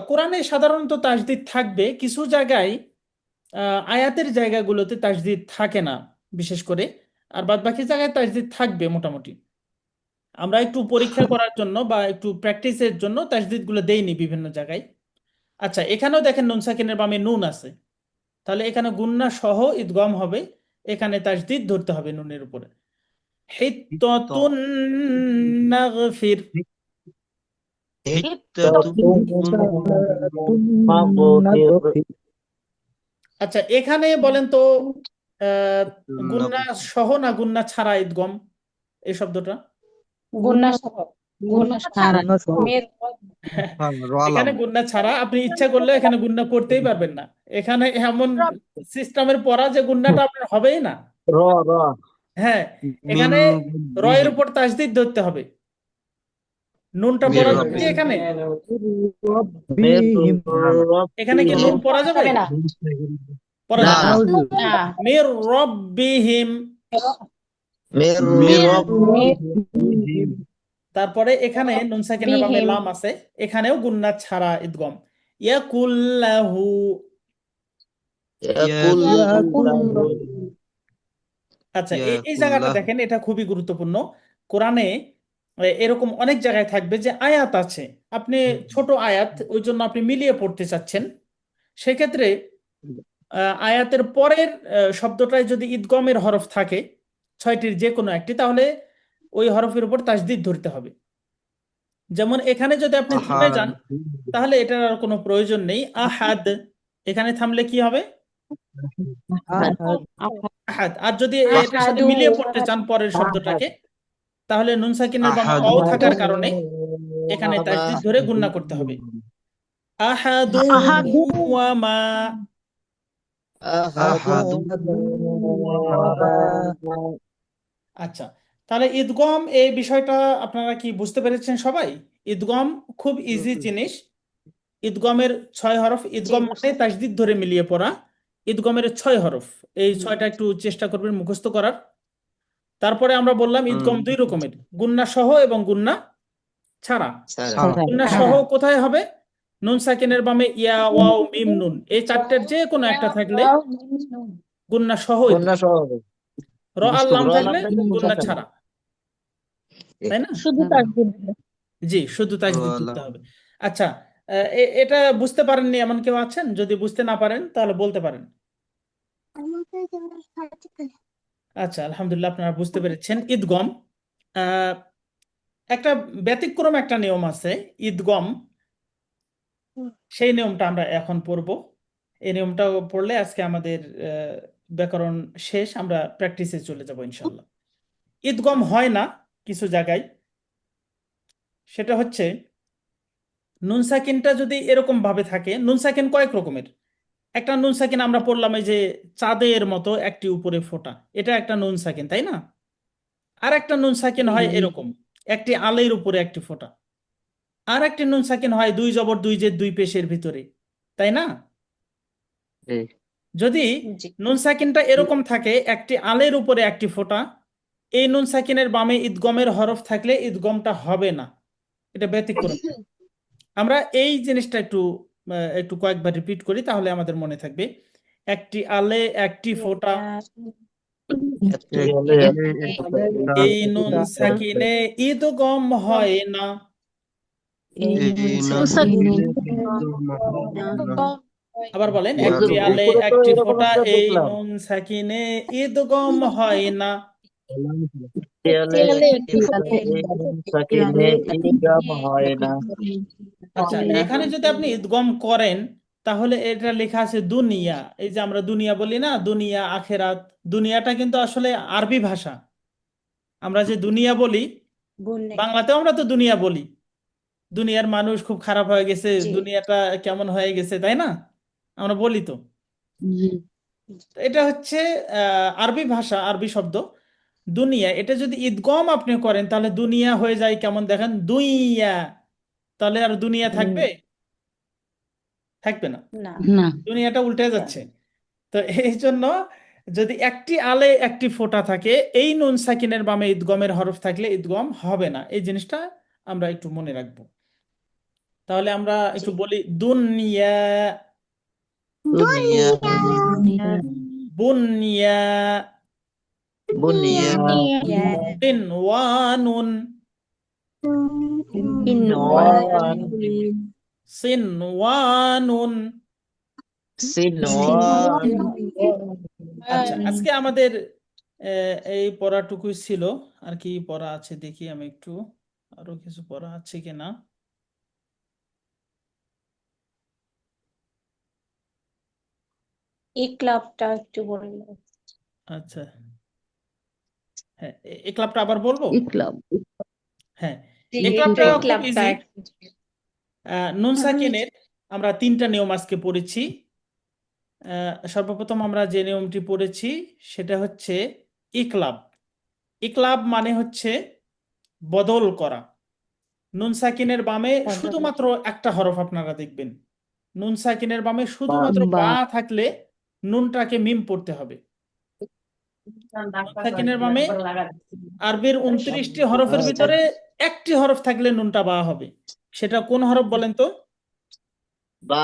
কোরআনে সাধারণত তাসদিদ থাকবে, কিছু জায়গায় আয়াতের জায়গাগুলোতে তাসদিদ থাকে না বিশেষ করে, আর বাদ বাকি জায়গায় তাসদিদ থাকবে মোটামুটি। আমরা একটু পরীক্ষা করার জন্য বা একটু প্র্যাকটিসের জন্য তাসদিদ গুলো দেইনি বিভিন্ন জায়গায়। আচ্ছা, এখানেও দেখেন নুন সাকিনের বামে নুন আছে, তাহলে এখানে গুন্না সহ ইদগম হবে, এখানে তাসদিদ ধরতে হবে নুনের উপরে। হিত্তাতুন নাগফির। আচ্ছা, এখানে বলেন তো আহ, গুন্না সহ না গুন্না ছাড়া ইদগম এই শব্দটা? গুন্না সহ, গুন্না ছাড়া। গুণা সহ। মেয়ের এখানে গুন্না ছাড়া, আপনি ইচ্ছা করলে এখানে গুন্না করতেই পারবেন না। এখানে এমন সিস্টেমের পড়া যে গুন্নাটা আপনার হবেই না। র র হ্যাঁ, মিন এখানে রয়ের বিহিম উপর তাসদিদ ধরতে হবে। নুনটা মির পড়া যাবে কি রব্বিহি এখানে? মির রব্বিহিম। এখানে কি রব্বিহি নুন পড়া যাবে? হবে না, পড়া না যাবে না। না। মির রব্বিহিম। মির মির রব্বিহিম তারপরে এখানে নুন সাকিনের বামে বিহিম, লাম আছে, এখানেও গুন্না ছাড়া ইদগম। ইয়াকুল্লাহু। ইয়াকুল্লাহু আচ্ছা, এই জায়গাটা দেখেন, এটা খুবই গুরুত্বপূর্ণ। কোরআনে এরকম অনেক জায়গায় থাকবে যে আয়াত আছে, আপনি ছোট আয়াত, ওই জন্য আপনি মিলিয়ে পড়তে চাচ্ছেন, সেক্ষেত্রে আয়াতের পরের শব্দটায় যদি ইদগমের হরফ থাকে, ছয়টির যে কোনো একটি, তাহলে ওই হরফের উপর তাসদিদ ধরতে হবে। যেমন এখানে যদি আপনি থেমে আহাদ যান, তাহলে এটার আর কোনো প্রয়োজন নেই। আহাদ, এখানে থামলে কি হবে? আহাদ। আহাদ। আর যদি এটার সাথে আহাদু, মিলিয়ে পড়তে চান পরের শব্দটাকে, তাহলে নুন সাকিনের বামে অ আহাদু, থাকার কারণে এখানে তাসদিদ ধরে গুন্না করতে হবে। আহাদু আহাদু, ওয়ামা। আহাদু আচ্ছা, তাহলে ঈদগম এই বিষয়টা আপনারা কি বুঝতে পেরেছেন সবাই? ঈদগম খুব ইজি জিনিস। ঈদগমের 6 হরফ, জি ঈদগম মানে বুঝতে তাসদিদ ধরে মিলিয়ে পড়া। ঈদগমের 6 হরফ, এই ছয়টা একটু চেষ্টা করবেন মুখস্থ করার। তারপরে আমরা বললাম ঈদগম দুই রকমের, গুন্না সহ এবং গুন্না ছাড়া। ছাড়া গুন্না সহ হ্যাঁ, কোথায় হবে? নুন সাকিনের বামে ইয়া, ওয়াও, মিম, নুন, এই চারটের যে কোনো একটা থাকলে গুন্না সহ ঈদগম। কন্যা সহ র আর লাম র থাকলে লাম থাকলে গুন্না ছাড়া। ছাড়া, তাই না? শুধু তাসদিদ দিলে। জি, শুধু র তাসদিদ ধরতে লাম হবে। আচ্ছা, এটা বুঝতে পারেননি এমন কেউ আছেন? যদি বুঝতে না পারেন তাহলে বলতে পারেন। আচ্ছা, আলহামদুলিল্লাহ, আপনারা বুঝতে পেরেছেন। ঈদগম আহ, একটা ব্যতিক্রম একটা নিয়ম আছে ঈদগম, সেই নিয়মটা আমরা এখন পড়ব। এই নিয়মটা পড়লে আজকে আমাদের ব্যাকরণ শেষ, আমরা প্র্যাকটিসে চলে যাব ইনশাল্লাহ। ঈদগম হয় না কিছু জায়গায়, সেটা হচ্ছে নুন সাকিনটা যদি এরকম ভাবে থাকে, নুন সাকিন কয়েক রকমের। একটা নুন সাকিন আমরা পড়লাম এই যে চাঁদের মতো একটি উপরে ফোঁটা, এটা একটা নুন সাকিন, তাই না? আর একটা নুন সাকিন হয় এরকম, একটি আলের উপরে একটি ফোঁটা। আর একটি নুন সাকিন হয় দুই জবর দুই জের দুই পেশের ভিতরে, তাই না? যদি জি, নুন সাকিনটা এরকম থাকে, একটি আলের উপরে একটি ফোঁটা, এই নুন সাকিনের বামে ইদগমের হরফ থাকলে ইদগমটা হবে না, এটা ব্যতিক্রম। আমরা এই জিনিসটা একটু কয়েকবার রিপিট করি, তাহলে আমাদের মনে থাকবে। একটি আলে একটি ফোঁটা, একটি হলে এই নুন সাকিনে ইদগম হয় না। নুন সাকিন আবার বলেন, হুজুর একটি আলে উপরে তো একটি ফোঁটা, এরকমটা এই দেখলাম। নুন সাকিনে ইদগম হয় না। একটি হলে একটি ফোঁটা, এই নুন সাকিনে ইদগাম হয় না। আচ্ছা, এখানে যদি আপনি ইদগম করেন তাহলে এটা লেখা আছে দুনিয়া। এই যে আমরা দুনিয়া বলি না, দুনিয়া আখেরাত, দুনিয়াটা কিন্তু আসলে আরবি ভাষা। আমরা যে দুনিয়া বলি, বাংলাতেও আমরা তো দুনিয়া বলি। দুনিয়ার মানুষ খুব খারাপ হয়ে গেছে, দুনিয়াটা কেমন হয়ে গেছে, তাই না? আমরা বলি তো। তো এটা হচ্ছে আরবি ভাষা, আরবি শব্দ দুনিয়া। এটা যদি ইদগম আপনি করেন তাহলে দুনিয়া হয়ে যায় কেমন দেখেন, দুইয়া। তাহলে আর দুনিয়া থাকবে? থাকবে না, না দুনিয়াটা উল্টে যাচ্ছে। তো এই জন্য যদি একটি আলে একটি ফোঁটা থাকে, এই নুন সাকিনের বামে ইদগমের হরফ থাকলে ইদগম হবে না। এই জিনিসটা আমরা একটু মনে রাখবো। তাহলে আমরা একটু বলি, দুনিয়া, দুনিয়া বুনিয়া, বুনিয়া সিনওয়ানুন, সিনওয়ান সিনওয়ানুন। সিনওয়ান। আচ্ছা, আজকে আমাদের এই পড়াটুকুই ছিল। আর কি পড়া আছে দেখি আমি একটু, আরো কিছু পড়া আছে কিনা। এই ক্লাবটা একটু বললো। আচ্ছা, হ্যাঁ, এই ক্লাবটা আবার বলবো। হ্যাঁ, এই ক্লাবটা এই খুব ক্লাবটা ইজি। নুন সাকিনের আমরা তিনটা নিয়ম আজকে পড়েছি। সর্বপ্রথম আমরা যে নিয়মটি পড়েছি সেটা হচ্ছে ইকলাব। ইকলাব মানে হচ্ছে বদল করা। নুন সাকিনের বামে শুধুমাত্র একটা হরফ আপনারা দেখবেন। নুন সাকিনের বামে শুধুমাত্র বা থাকলে নুনটাকে মিম পড়তে হবে। নুন সাকিনের বামে আরবির 29টি হরফের ভিতরে একটি হরফ থাকলে নুনটা বা হবে। সেটা কোন হরফ বলেন তো? বা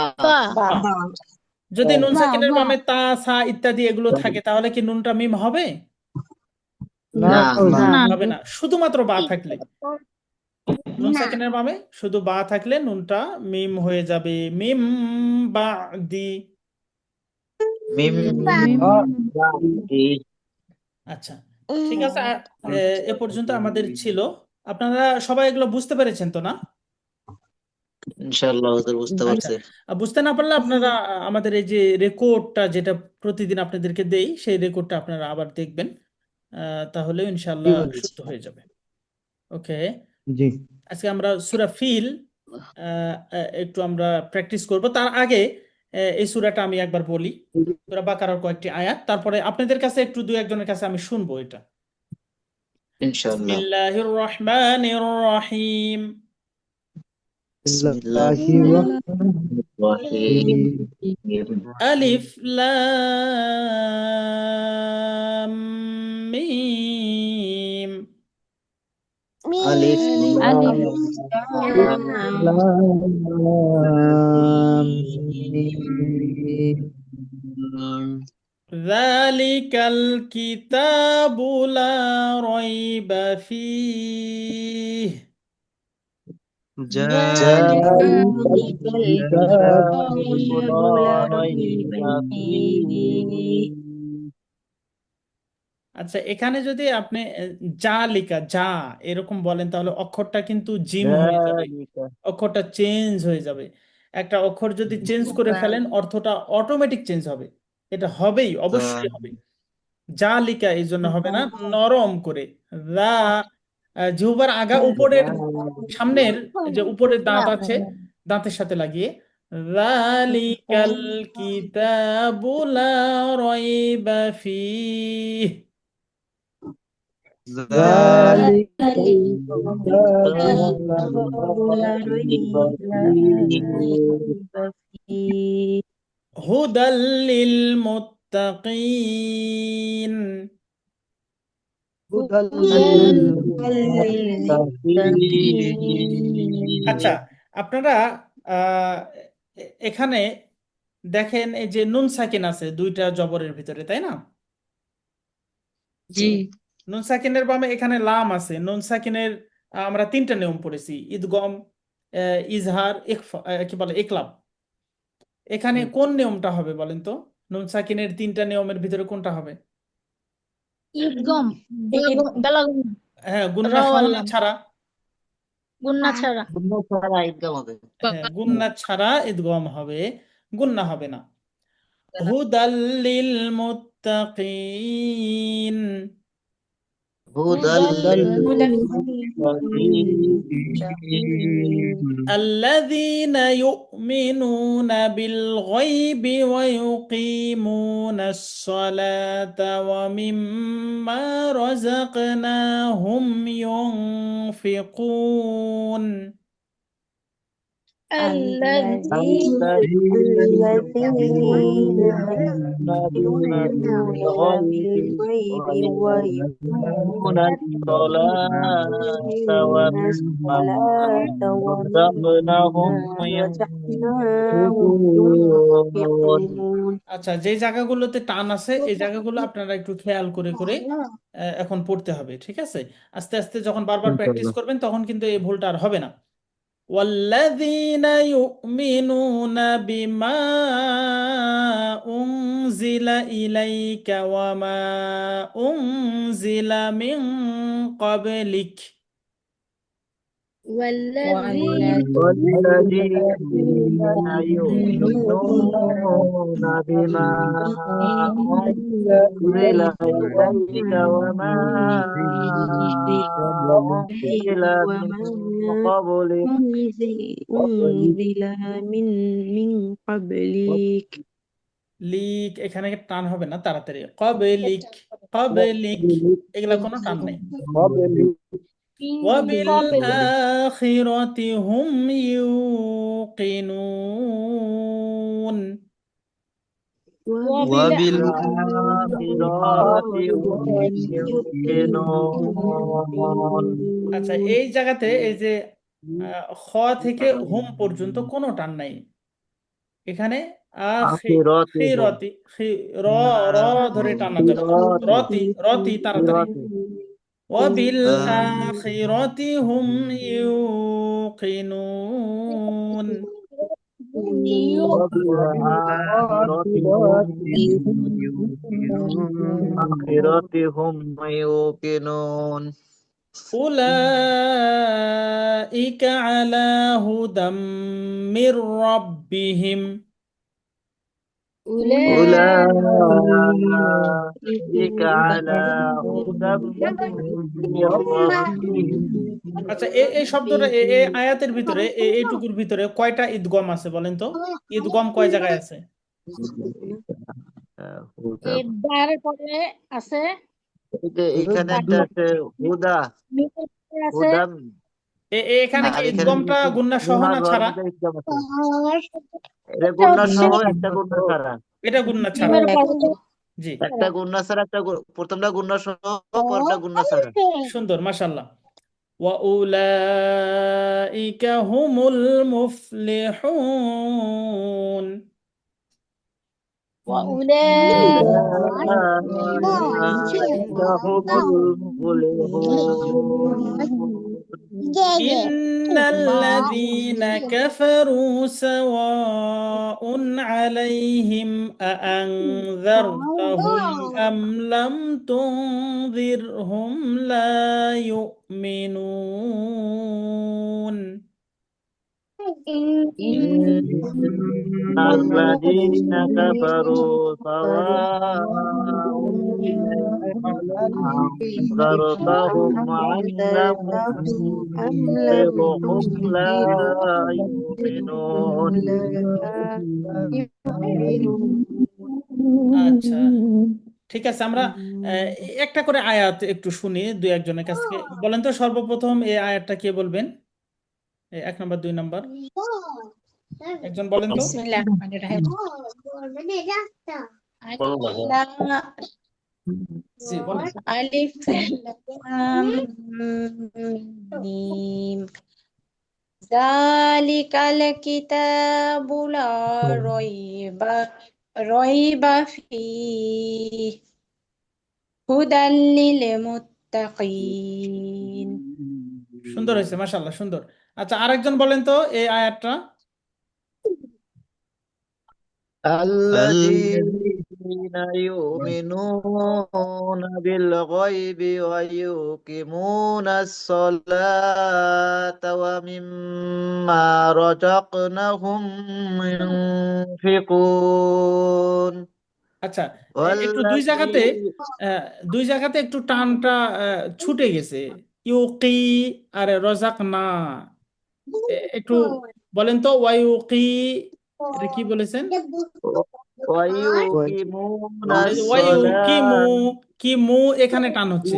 বা। যদি নুন বা সাকিনের বা বামে তা, সা ইত্যাদি এগুলো থাকে তাহলে কি নুনটা মিম হবে? না না হবে না, শুধুমাত্র বা থাকলে। নুন সাকিনের বামে শুধু বা থাকলে নুনটা মিম হয়ে যাবে। মিম বা দি। মিম বাদি। আচ্ছা, ঠিক আছে। এ পর্যন্ত আমাদের ছিল। আপনারা সবাই এগুলো বুঝতে পেরেছেন তো, না? ইনশাআল্লাহ হুজুর বুঝতে আচ্ছা, পারছি। বুঝতে না পারলে আপনারা আমাদের এই যে রেকর্ডটা যেটা প্রতিদিন আপনাদেরকে দেই, সেই রেকর্ডটা আপনারা আবার দেখবেন। তাহলে জি ইনশাল্লাহ বলছি। শুদ্ধ হয়ে যাবে। ওকে, জি আজকে আমরা সূরা ফিল একটু আমরা প্র্যাকটিস করব। তার আগে এই সূরাটা আমি একবার বলি, সূরা বাকারার কয়েকটি আয়াত, তারপরে আপনাদের কাছে একটু দু একজনের কাছে আমি শুনবো এটা। ইনশাআল্লাহ। বিসমিল্লাহির রহমানির রহিম। বিসমিল্লাহির রহমানির রহিম। আলিফ লাম মিম। আলিফ লাম মিম। ذلك الكتاب لا ريب فيه যালিকাল কিতাবু লা রাইবা ফীহি। আচ্ছা, এখানে যদি আপনি জালিকা, যা এরকম বলেন তাহলে অক্ষরটা কিন্তু জিম হয়ে যাবে, যালিকা অক্ষরটা চেঞ্জ হয়ে যাবে। একটা অক্ষর যদি চেঞ্জ করে ফেলেন অর্থটা অটোমেটিক চেঞ্জ হবে। এটা হবেই, অবশ্যই হবে। জালিকা এই জন্য হবে না, নরম করে রা, জিহ্বার আগা উপরের সামনের যে উপরের দাঁত আছে, দাঁতের সাথে লাগিয়ে যালিকাল কিতাবু লা রাইবা ফীহ। যালিকাল কিতাবু লা রাইবা ফীহি। হুদাল লিল মুত্তাকিন। هدى আচ্ছা, للمتقين আপনারা এখানে দেখেন এই যে নুন সাকিন আছে দুইটা জবরের ভিতরে, তাই না? জি নুন সাকিনের বামে এখানে লাম আছে। নুন সাকিনের আমরা তিনটা নিয়ম পড়েছি: ইদগম, ইজহার, ইখফা, কি বলে, ইকলাব। এখানে কোন নিয়মটা হবে বলেন তো? নুন সাকিনের তিনটা নিয়মের ভিতরে কোনটা হবে? ঈদগম, বেলাগুম, হ্যাঁ, র গুন্না সহ না আল্লাম, ছাড়া? গুন্না ছাড়া। গুন্না ছাড়া ঈদগাম হবে। হ্যাঁ, গুন্না ছাড়া ইদগম হবে, গুন্না হবে না। হুদাল্লিল মুত্তাকিন, هدى هدى للمتقين الذين يؤمنون بالغيب ويقيمون الصلاة ومما رزقناهم ينفقون. الذين الذين الذين يؤمنون بالغيب ويقيمون الصلاة ومما رزقناهم ينفقون আচ্ছা, যে জায়গাগুলোতে টান আছে এই জায়গাগুলো আপনারা একটু খেয়াল করে করে এখন পড়তে হবে, ঠিক আছে? আস্তে আস্তে যখন বারবার প্র্যাকটিস করবেন তখন কিন্তু এই ভুলটা আর হবে না। والذين يؤمنون بما أنزل إليك وما أنزل من قبلك. والذين والذين يؤمنون بما أنزل إليك وما أنزل من قبلك أنزل من قبلك লিক এখানে টান হবে না, তাড়াতাড়ি কবলিক, কবলিক, এগুলা কোনো টান নেই। وبالآخرة هم يوقنون. وبالآخرة هم يوقنون আচ্ছা, এই জায়গাতে এই যে খ থেকে হুম পর্যন্ত কোনো টান নাই। এখানে آخرتهم খিরতি, র র ধরে টানা যাবে না। রতি, রতি তাড়াতাড়ি। ওয়াবিল আখিরাতি হুম ইউকিনুন। وبالآخرة هم يوقنون أولئك على هدى من ربهم. أولئك على هدى من ربهم আচ্ছা, এই শব্দটা এই আয়াতের ভিতরে এইটুকুর ভিতরে কয়টা ঈদগম আছে বলেন তো? ঈদগম কয় জায়গায় আছে? এই দার পরে আছে, এখানে একটা আছে হুদা মিমের পরে আছে, হুদা এখানে কি আর এখানে ঈদগমটা গুন্না সহ না ছাড়া? এটা এটা গুন্না হচ্ছে সহ একটা গুন্না ছাড়া এটা গুন্না ছাড়া। মিমের পরে জি, একটা গুন্না ছাড়া একটা প্রথমটা গুন্না সহ পরটা গুন্না ছাড়া সুন্দর, মাশাআল্লাহ। وأولئك هم المفلحون. أولئك هم المفلحون إن الذين كفروا سواء عليهم أأنذرتهم أم لم تنذرهم لا يؤمنون. إن الذين كفروا سواء أنذرتهم أم لم تنذرهم لا يؤمنون আচ্ছা, ঠিক আছে, আমরা একটা করে আয়াত একটু শুনি দুই একজনের কাছ থেকে। বলেন তো সর্বপ্রথম এই আয়াতটা কে বলবেন? 1 নম্বর 2 নম্বর একজন বলেন তো। বিসমিল্লাহির রহমানির রহিম। জি বলেন। আলিফ লাম মিম যালিকাল কিতাবু লা রাইবা ফীহি হুদাল লিল মুত্তাকিন। সুন্দর হয়েছে, মাশাআল্লাহ, সুন্দর। আচ্ছা, আরেকজন বলেন তো এই আয়াতটা। الذين يؤمنون بالغيب ويقيمون الصلاة ومما رزقناهم ينفقون আচ্ছা, একটু والذين আহ, দুই জায়গাতে একটু টানটা ছুটে গেছে। ইউকি আর রজাক না। একটু বলেন তো ওয়াইউকি, এটা কি বলেছেন? ويقيمون এই যে ওয়াইউকিমু, الصلاة কি মু এখানে টান হচ্ছে,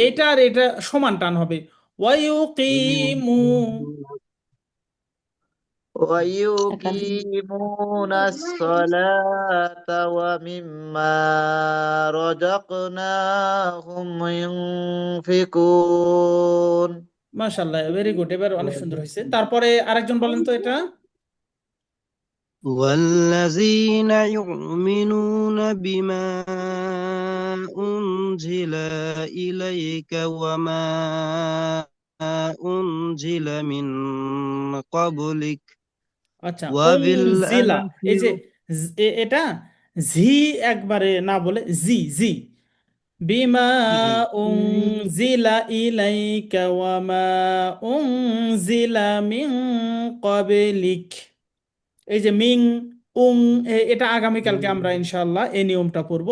এটা আর এটা সমান টান হবে। ওয়াইউকিমু। ويقيمون الصلاة ومما رزقناهم ينفقون মাশাআল্লাহ, ভেরি গুড, এবার অনেক সুন্দর হয়েছে। তারপরে আরেকজন বলেন তো এটা। والذين يؤمنون بما أنزل إليك وما أنزل من قبلك আচ্ছা, উনজিলা, এই যে وبالآخرة এটা জি একবারে না বলে জি জি। বিমা উনজিলা ইলাইকা ওয়া মা উনজিলা মিন ক্বাবলিক। এই যে মিং উং, এটা আগামীকালকে আমরা ইনশাআল্লাহ এই নিয়মটা পড়ব।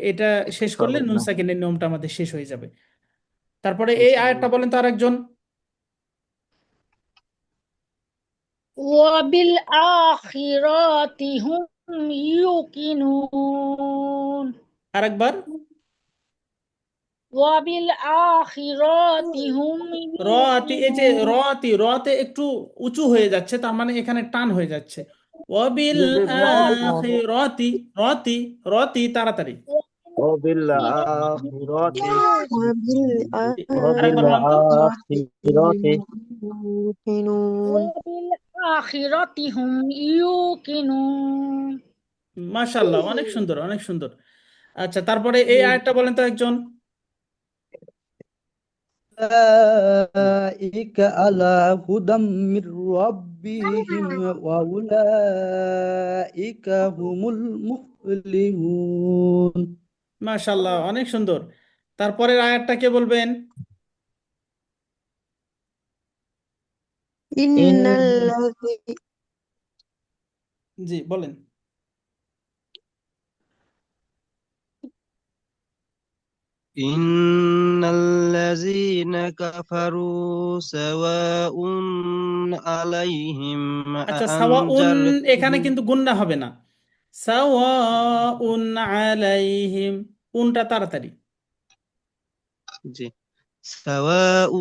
এটা শেষ করলে নুন সাকিনের নিয়মটা আমাদের শেষ হয়ে যাবে। তারপরে এই আয়াতটা বলেন তো আরেকজন। ওয়াবিল আখিরাতি হুম ইউকিনুন। আরেকবার। ওয়াবিল আখিরাতি হুম রতি, এই যে ইউকিনুন। রতে একটু উঁচু হয়ে যাচ্ছে, তার মানে এখানে টান হয়ে যাচ্ছে। ওয়াবিল আখিরাতি, রতি, রতি তাড়াতাড়ি। وبالآخرة আরেকবার বলেন তো। وبالآخرة يوقنون। ওয়াবিল আখিরাতি হুম ইউকিনুন। মাশাআল্লাহ, অনেক সুন্দর, অনেক সুন্দর। আচ্ছা, তারপরে এই আয়াতটা বলেন তো একজন। أولئك على هدى من ربهم وأولئك هم المفلحون মাশাআল্লাহ, অনেক সুন্দর। তারপরের আয়াতটা কে বলবেন? إن إن الذي জি বলেন। إن الذين كفروا سواء عليهم আচ্ছা, সাওয়াউন এখানে أأنذرتهم কিন্তু গুন্না হবে না। সাওয়াউন আলাইহিম, উনটা তাড়াতাড়ি। জি سواء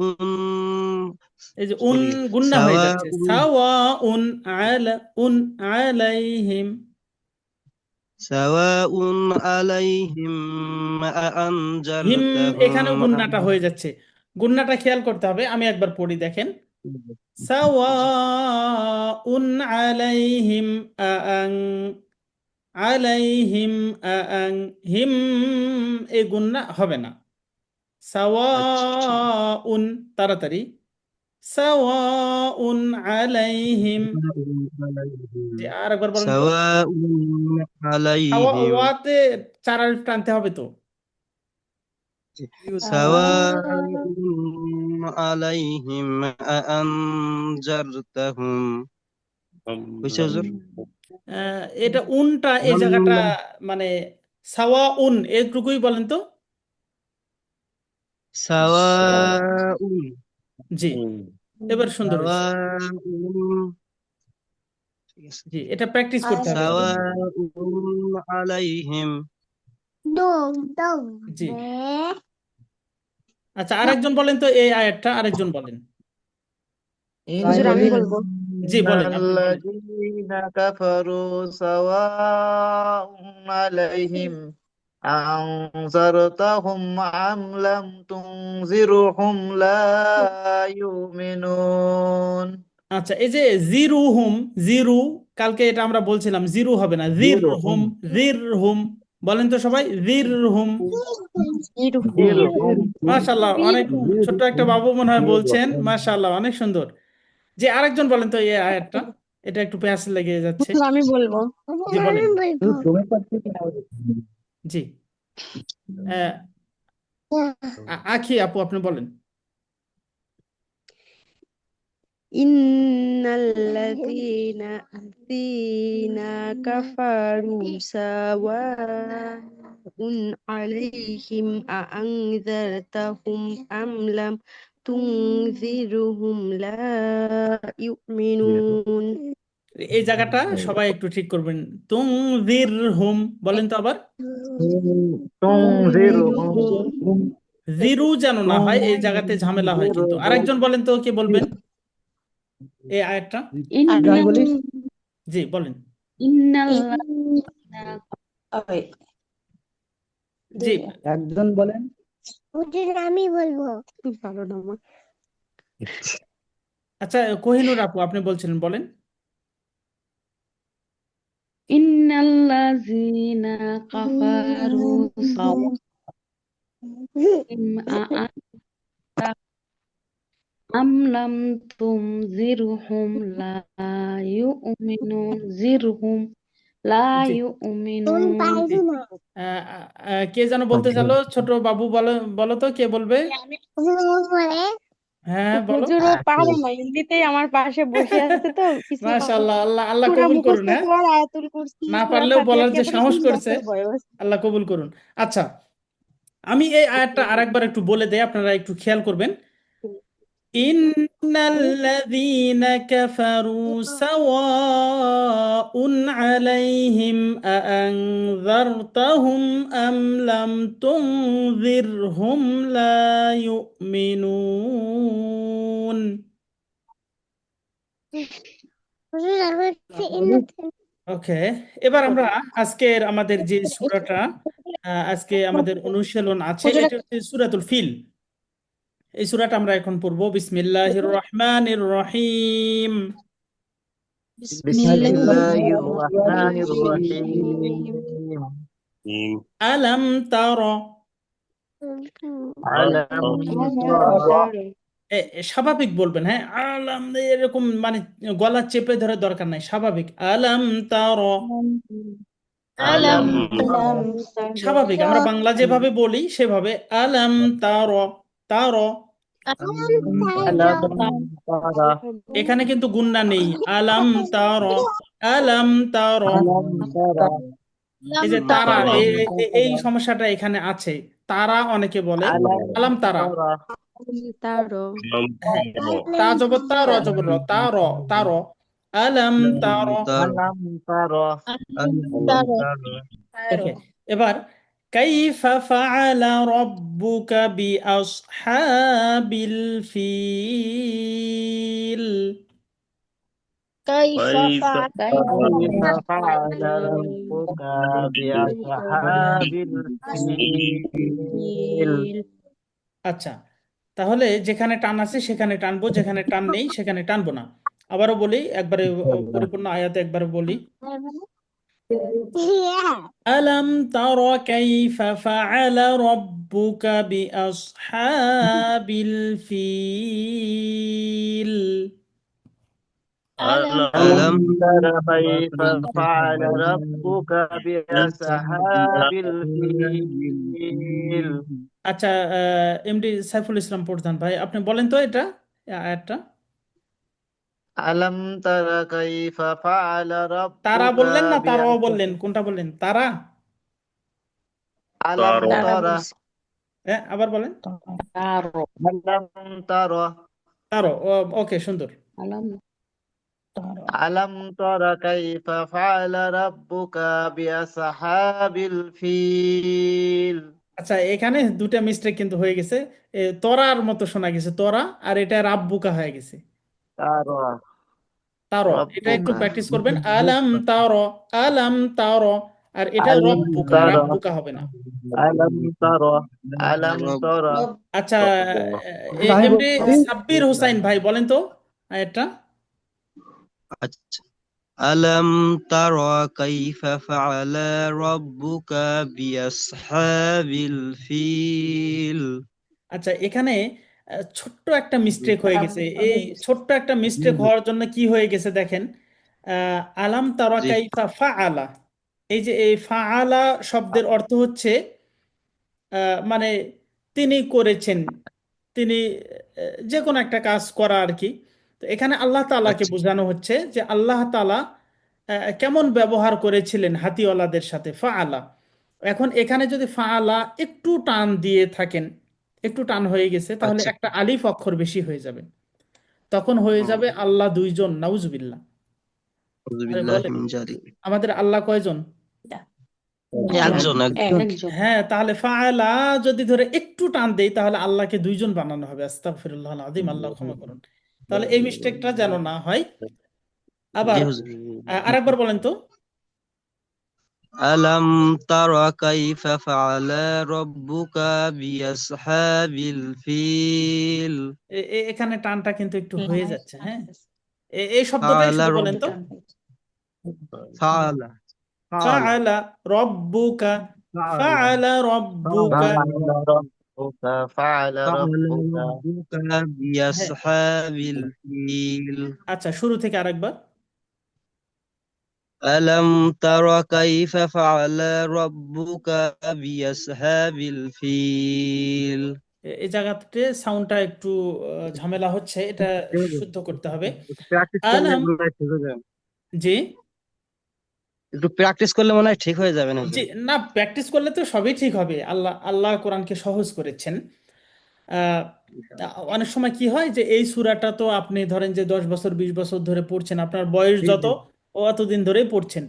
এই যে উন সরি গুন্না হয়ে سواء যাচ্ছে। সাওয়াউন আলা, উন আলাইহিম। سواء عليهم হিম, أأنذرتهم এখানেও গুন্নাটা হয়ে যাচ্ছে। গুন্নাটা খেয়াল করতে হবে, আমি একবার পড়ি দেখেন। সাওয়াউন আলাইহিম আআং, আলাইহিম আআং, হিম, এই গুন্না হবে না। আচ্ছা ঠিক সাওয়াউন তাড়াতাড়ি। সাওয়াউন আলাইহিম। জি আর একবার বলেন তো। سواء عليهم ওয়াতে চার আলিফ টানতে হবে তো। سواء عليهم أأنذرتهم হইছে হুজুর এটা উনটা এই জায়গাটা মানে সাওয়াউন এটুকুই বলেন তো। سواء জি, এবার সুন্দর হয়েছে। سواء ঠিক আছে জি, এটা প্র্যাকটিস করতে হবে শুধু। سواء عليهم জি। আচ্ছা, আরেকজন বলেন তো এই আয়াতটা, আরেকজন বলেন। হুজুর আমি إن বলবো। জি বলেন, আপনি বলেন। الذين كفروا سواء عليهم أنذرتهم أم لم تنذرهم لا يؤمنون আচ্ছা, এই যে জিরু হুম, জিরু, কালকে এটা আমরা বলছিলাম জিরু হবে না, জির জিরো হুম, জির হুম। বলেন তো সবাই, জির হুম। জিরহুম জিরো হোম মাশাআল্লাহ, অনেক জিরো ছোট্ট একটা বাবু মনে হয় জিরো বলছেন, হোম মাশাআল্লাহ, অনেক সুন্দর। যে আরেকজন বলেন তো এই আয়াতটা, এটা একটু প্যাচ লেগে যাচ্ছে। আমি বলবো জি বলেন। তুমি পারছি কিনা জি, আহ, আখি আপু আপনি বলেন। ইন্নাল্লাযীনা কাফারু সাওয়াউন আলাইহিম আআনযারতাহুম আম লাম তুনযিরহুম লা ইউমিনুন। এই জায়গাটা সবাই একটু ঠিক করবেন। তুম জির হুম, বলেন তো আবার। তুনজিরো হোম জিরু যেন না হয়, এই জায়গাতে ঝামেলা হয় তুনজিরো কিন্তু। হোম আরেকজন বলেন তো, কে বলবেন এই আয়াতটা? আমি বলি জি বলেন। ইন্নাল্লাযীনা জি, একজন বলেন ভালো না আমার। আচ্ছা, কোহিনুর আপু আপনি বলছিলেন, বলেন। ইন্নাল্লাযীনা কাফারু সাওয়াউন আম লাম তুনযিরহুম লা ইউমিনুন জিরহুম লা জি, ইউমিনুন। জি। কে যেন বলতে চালো, ছোট বাবু, বলো, বলো তো কে বলবে। হ্যাঁ বলো। হুজুরও পারে না, এমনিতেই আমার পাশে বসে আছে তো কিছু মাশাআল্লাহ, আল্লাহ আল্লাহ সূরা কবুল করুন, মুখস্থ হ্যাঁ। কর, আয়াতুল কুরসি, না সূরা পারলেও ফাতিহা বলার যে কেবল সাহস করছে, মুখস্থের বয়স। আল্লাহ কবুল করুন। আচ্ছা, আমি এই আয়াতটা আরেকবার একটু বলে দেই, আপনারা একটু খেয়াল করবেন। ইন্নাল্লাযীনা কাফারু সাওয়াউন আলাইহিম আআনযারতাহুম আম লাম তুনযিরহুম লা ইউমিনুন। ওকে, এবার আমরা আজকের আমাদের যে সূরাটা, আজকে আমাদের অনুশীলন আছে, হুজুর এটা হচ্ছে সূরাতুল ফিল। এই সূরাটা আমরা এখন পড়বো। বিসমিল্লাহির রহমানির রহিম। বিসমিল্লাহির বিসমিল্লাহির রহমানির রহমানির রহিম আলাম তারা, আলাম তারা রহিম। স্বাভাবিক বলবেন, হ্যাঁ। আলাম, এরকম মানে গলা চেপে ধরে দরকার নাই, স্বাভাবিক। আলাম তারা, আলাম আলাম তারা তারা স্বাভাবিক আমরা বাংলা যেভাবে বলি সেভাবে। আলাম তারা, তারা। আলাম তারা এখানে কিন্তু গুন্না নেই। আলাম তারা, আলাম তারা। আলাম তারা এই যে তারা, এই সমস্যাটা এখানে আছে। তারা অনেকে বলে, আলাম আলাম তারা। তারা তারা হ্যাঁ, তা জবর তা, র জবর র, তা র, তা র। আলাম তার। আলাম তারা ওকে, এবার কাইফা ফাআলা রাব্বুকা বিআসহাবিল ফিল। كيف كيف فعل ربك بأصحاب الفيل আচ্ছা, তাহলে যেখানে টান আছে সেখানে টানবো, যেখানে টান নেই সেখানে টানবো না। আবারও বলি, একবারে পরিপূর্ণ আয়াতে একবারে বলি। আলাম তারা কাইফা ফাআলা রাব্বুকা বিআসহাবিল ফিল। ألم تر كيف فعل ربك بأصحاب الفيل আচ্ছা, এমডি সাইফুল ইসলাম প্রধান ভাই, আপনি বলেন তো এটা, আয়াতটা। ألم تر كيف فعل তারা ربك বললেন না তারাও بأصحاب বললেন, কোনটা বললেন? তারা? ألم তারা تر বলছে হ্যাঁ, আবার বলেন। তারো ألم تر তারও, ওকে, সুন্দর। আলাম তারো ألم تر كيف فعل ربك بأصحاب الفيل আচ্ছা, এখানে দুটা মিস্টেক কিন্তু হয়ে গেছে। তরার মতো শোনা গেছে, তরা, আর এটা রাব্বুকা হয়ে গেছে ترى তারো। এটা একটু ربك প্র্যাকটিস করবেন। আলাম তারো, আলাম তারো, আর এটা আলম রব্বুকা, তারা রাব্বুকা হবে না। আলম তারা আলম তারা আচ্ছা, আমি এমডি বলি সাব্বির হোসাইন ভাই বলেন তো আয়াতটা। আচ্ছা আলম তারা কাইফা ফাআলা রাব্বুকা বিআসহাবিল ফিল। আচ্ছা, এখানে ছোট্ট একটা মিস্টেক হয়ে গেছে। এই ছোট্ট একটা মিস্টেক হওয়ার জন্য কি হয়ে গেছে দেখেন, আলাম তারা জি কাইফা ফাআলা, এই যে এই ফাআলা শব্দের অর্থ হচ্ছে মানে তিনি করেছেন, তিনি যে কোনো একটা কাজ করা আর কি। তো এখানে আল্লাহ তাআলাকে আচ্ছা বোঝানো হচ্ছে যে আল্লাহ তাআলা কেমন ব্যবহার করেছিলেন হাতিওয়ালাদের সাথে, ফাআলা। এখন এখানে যদি ফাআলা একটু টান দিয়ে থাকেন, একটু টান হয়ে গেছে, তাহলে আচ্ছা একটা আলিফ অক্ষর বেশি হয়ে যাবে, তখন হয়ে যাবে আল্লাহ দুইজন, নাউজুবিল্লাহ। আউযু আরে বিল্লাহি বলেন, মিন যালিক। আমাদের আল্লাহ কয়জন? একজন একজন। হ্যাঁ, তাহলে ফাআলা যদি ধরে একটু টান দেই তাহলে আল্লাহকে দুইজন বানানো হবে। আস্তাগফিরুল্লাহ আযীম, আল্লাহ ক্ষমা করুন। তাহলে এই মিস্টেকটা যেন না হয়। জি আবার হুজুর। আরেকবার বলেন তো। আলম তারা কাইফা ফাআলা রাব্বুকা বিআসহাবিল ফিল। এখানে টানটা কিন্তু একটু হয়ে যাচ্ছে, হ্যাঁ। এই শব্দটাই ফাআলা শুধু বলেন তো। রাব্বুকা ফাআলা ফাআলা ফাআলা রব্বুকা, ফাআলা ফাআলা রব্বুকা। ফাআলা ফাআলা রাব্বুকা ফাআলা ফাআলা রাব্বুকা রাব্বুকা হ্যাঁ, বিআসহাবিল ফিল। আচ্ছা, শুরু থেকে আরেকবার। ألم تر كيف فعل ربك بأصحاب الفيل। এই জায়গাতে সাউন্ডটা একটু ঝামেলা হচ্ছে, এটা শুদ্ধ করতে হবে। প্র্যাকটিস করলে আলাম, মনে হয় ঠিক হয়ে যাবে। জি একটু প্র্যাকটিস করলে মনে হয় ঠিক হয়ে যাবে না জি, হুজুর। না প্র্যাকটিস করলে তো সবই ঠিক হবে। আল্লাহ আল্লাহ কোরআনকে সহজ করেছেন। আহ, অনেক সময় কি হয় যে এই সূরাটা তো আপনি ধরেন যে 10 বছর 20 বছর ধরে পড়ছেন, আপনার বয়স জি যত জি। ও অতদিন ধরেই পড়ছেন।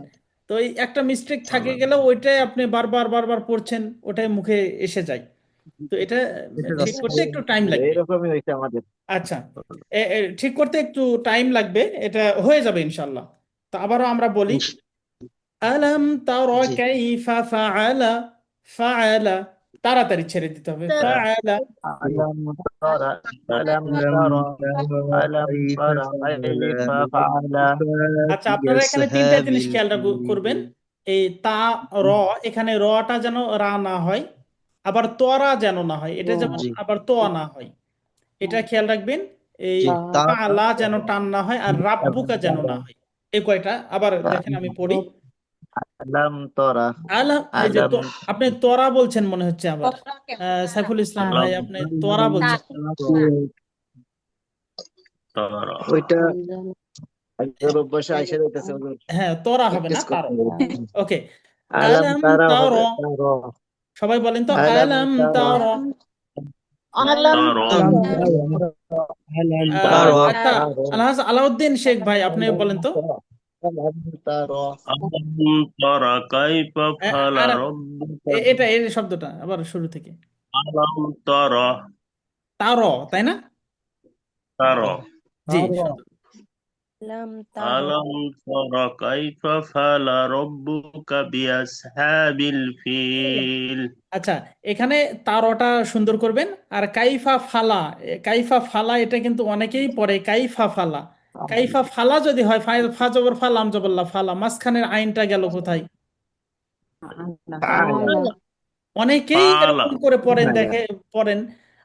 তো এই একটা মিস্টেক থাকে গেলেও ওইটাই আপনি বারবার বারবার পড়ছেন, ওটাই মুখে এসে যায়। তো এটা এসে ঠিক যাচ্ছে। করতে একটু টাইম লাগবে। এইরকমই হয়েছে আমাদের। আচ্ছা, ঠিক করতে একটু টাইম লাগবে, এটা হয়ে যাবে ইনশাল্লাহ। তো আবারও আমরা বলি, আলাম তারা জি কাইফা ফাআলা, ফাআলা তাড়াতাড়ি ছেড়ে দিতে হবে, ফাআলা। আলম তারা আলম ألم তারা تر আলম كيف তারা فعل কাইফা ফাআলা ربك আচ্ছা, আপনারা এখানে তিনটা بأصحاب জিনিস খেয়াল করবেন। الفيل। এই তা র, এখানে রটা যেন রা না হয়, আবার তোরা যেন না হয়, এটা যেমন জি আবার তোয়া না হয়, এটা খেয়াল রাখবেন। এই জি তা ফাআলা যেন টান না হয়, আর রাব্বুকা যেন না হয়। এই কয়টা আবার দেখেন, আমি পড়ি। আলম তারা আলাম, এই যে আলম তো আপনি তোরা বলছেন মনে হচ্ছে আবার। সাইফুল ইসলাম ভাই, আপনি তোরা বলছেন। ওইটা আগের অভ্যাসে আইসা যাইতেছে হুজুর, হ্যাঁ, তোরা হবে না, প্র্যাকটিস তারো। করতে হবে। ওকে, আলম আলাম তারা তারা, হবে তারা সবাই বলেন তো, আলম আলাম তারা তারা। আলম ألم تر আচ্ছা, আলহাজ আলাউদ্দিন শেখ ভাই, আপনি বলেন তো। আলম তারা ألم تر كيف فعل আর ربك এটা এই শব্দটা আবার শুরু থেকে, ألم تر তারো, তাই না? ترى জি, সুন্দর। আলাম তারা ألم تر كيف فعل ربك بأصحاب الفيل আচ্ছা, এখানে তারটা সুন্দর করবেন। আর কাইফা ফালা, কাইফা ফালা এটা কিন্তু অনেকেই পড়ে কাইফা ফালা। কাইফা ফালা যদি হয়, ফা জবর ফা, লাম জবর লা, ফালা, মাঝখানের আইনটা গেল কোথায়? ফাআলা ফাআলা অনেকেই فعل এরকম করে পড়েন, দেখে পড়েন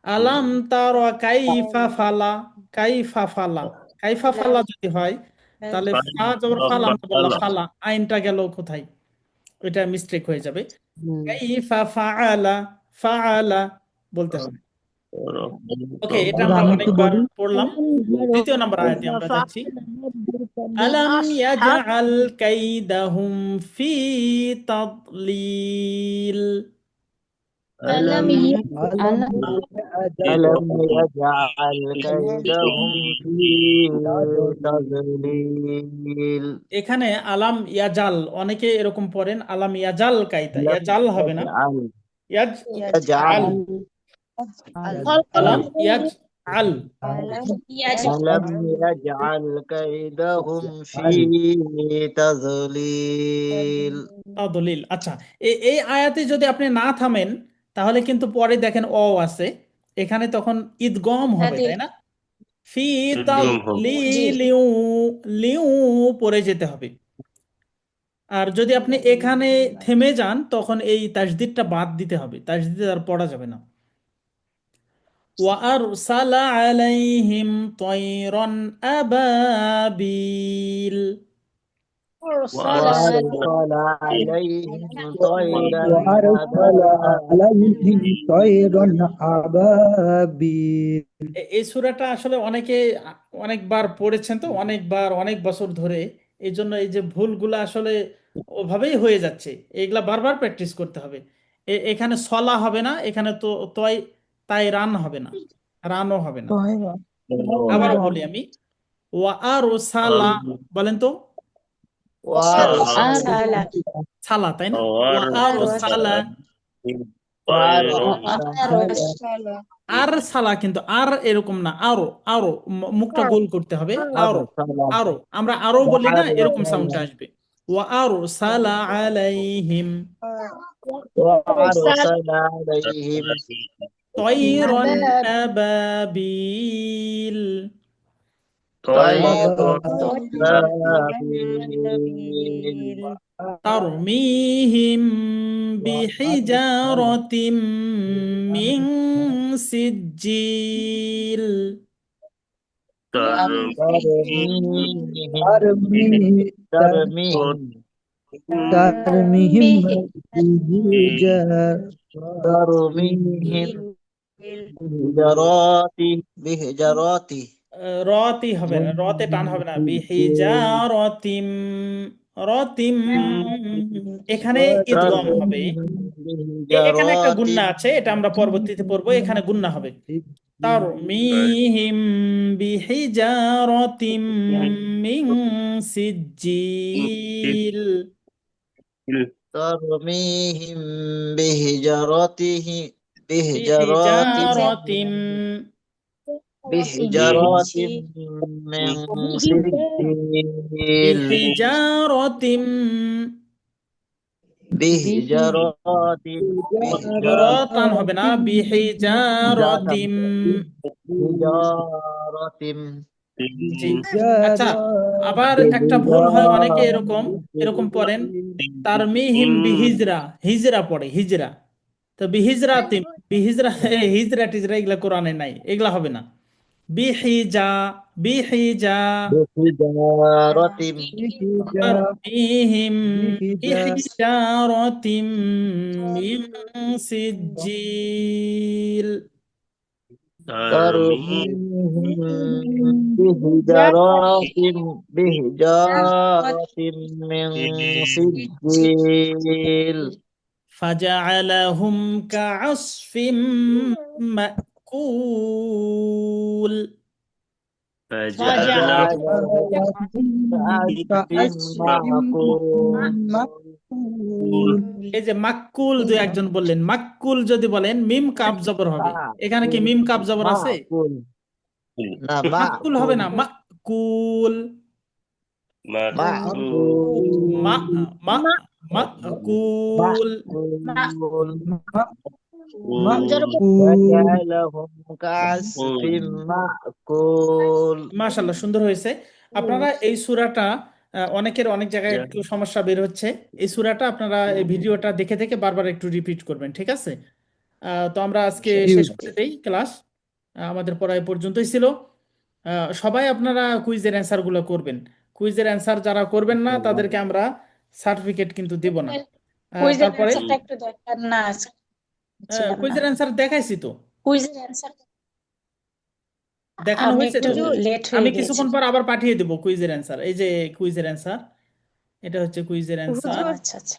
আলাম তারা কাইফা ফালা, কাইফা ফালা। কাইফা ফালা যদি হয় তাহলে ফা জবর ফা, লাম জবর লা, فعل ফালা, আইনটা গেল কোথায়? ওইটা মিস্টেক হয়ে যাবে। হুম কাইফা ফাআলা, ফাআলা বলতে হবে। ওকে, এটা এবার আমরা আমি একটু অনেকবার বলি পড়লাম। দ্বিতীয় নাম্বার আয়াতে আমরা যাচ্ছি। আলাম ইয়াজআল কাইদাহুম ফি তাদলিল। ألم আলম আলম ইয়াজআল কাইদাহুম ফি তাদলিল এখানে আলাম ইয়াজাল, অনেকে এরকম পড়েন আলাম ইয়াজাল কাইদা, আলম ইয়াজাল হবে না, ইয়াজআল ইয়াজ ইয়াজআল আল। আলাম ইয়াজ আল ألم يجعل كيدهم في تضليل দলিল। আচ্ছা, এই আয়াতে যদি আপনি না থামেন তাহলে কিন্তু পরে দেখেন অ আছে, এখানে তখন ঈদগম হবে, তাই না? ফি উদ্গম হবে। লিউ লিউ পড়ে যেতে হবে। আর যদি আপনি এখানে থেমে যান তখন এই তাসদিদটা বাদ দিতে হবে, তাসদিদ আর পড়া যাবে না। وأرسل عليهم طيرا أبابيل। وأرسل عليهم طيرا وأرسل عليهم طيرا أبابيل এই সূরাটা আসলে অনেকে অনেকবার পড়েছেন, তো অনেকবার অনেক বছর ধরে, এই জন্য এই যে ভুলগুলো আসলে ওভাবেই হয়ে যাচ্ছে, এগুলা বারবার প্র্যাকটিস করতে হবে। এখানে সলা হবে না, এখানে তো তয় তাই রান হবে না, রানও হবে না। আবারও বলি আমি, ওয়া আর সালা, বলেন তো, وأرسل সালা, তাই না? ওয়া আর সালা, وأرسل আর সালা কিন্তু আর এরকম না, আরো আরো মুখটা গোল করতে হবে, আরো আরো, আমরা আরো বলি না, এরকম সাউন্ডটা আসবে। ওয়া আরো সালা আলাইহিম وأرسل عليهم তয়রন আবাবিল طيرا أبابيل তারমিহিম বিহিজারাতিম মিন সিজ্জিল। ترميهم ترميهم بحجارة ترميهم بحجارات রতি হবে না, রতে টান হবে না, বিহিজারাতিম, রতিম, এখানে ইদগম হবে। এখানে একটা بحجارات গুন্না আছে, এটা আমরা পরবর্তীতে পড়বো, এখানে গুন্না হবে। তারমিহিম বিহিজারাতিম মিন সিজ্জিল। ترميهم بحجارته বিহিজারাতিম بحجارات من سجيل বিহিজারাতিম, بحجارات র টান হবে না, বিহিজারাতিম। بحجارة জি। আচ্ছা, আবার একটা ভুল হয়, অনেকে এরকম এরকম পড়েন, তারমিহিম বিহিজরা, হিজরা পড়ে, হিজরা। তো বিহিজরাতিম, বিহিজরা হিজরা টিজরা এগুলা কোরআনে নাই, এগুলা হবে না। বিহিজা, বিহিজা, بحجارة তারমিহিম বিহিজারাতিম মিন সিজ্জিল। ترميهم بحجارة من سجيل فجعلهم كعصف مأكول। كعصف معقول এই যে মাক্কুল, দু একজন বললেন মাক্কুল, যদি বলেন মিম কাপ জবর হবে, এখানে কি মিম কাপ জবর আছে? معقول না মাক্কুল হবে না, মাক্কুল, معقول মা মা মাক্কুল। فجعلهم كعصف معقول মাশাআল্লাহ, সুন্দর হয়েছে। আপনারা এই সূরাটা অনেকের অনেক জায়গায় একটু সমস্যা বের হচ্ছে, এই সূরাটা আপনারা এই ভিডিওটা দেখে দেখে বারবার একটু রিপিট করবেন, ঠিক আছে? তো আমরা আজকে শেষ করে দেই ক্লাস, আমাদের পড়া এই পর্যন্তই ছিল। সবাই আপনারা কুইজের অ্যান্সার গুলো করবেন, কুইজের অ্যান্সার যারা করবেন না তাদেরকে আমরা সার্টিফিকেট কিন্তু দিব না। কুইজের তারপরে অ্যান্সারটা একটু দেখান না, ছিলাম না। কুইজের অ্যান্সার দেখাইছি তো, কুইজের অ্যান্সার দেখানো আমি হয়েছে একটু তো। লেট হয়ে আমি গেছি। কিছুক্ষণ পর আবার পাঠিয়ে দেবো কুইজের অ্যান্সার, এই যে কুইজের অ্যান্সার, এটা হচ্ছে কুইজের অ্যান্সার, আচ্ছা আচ্ছা,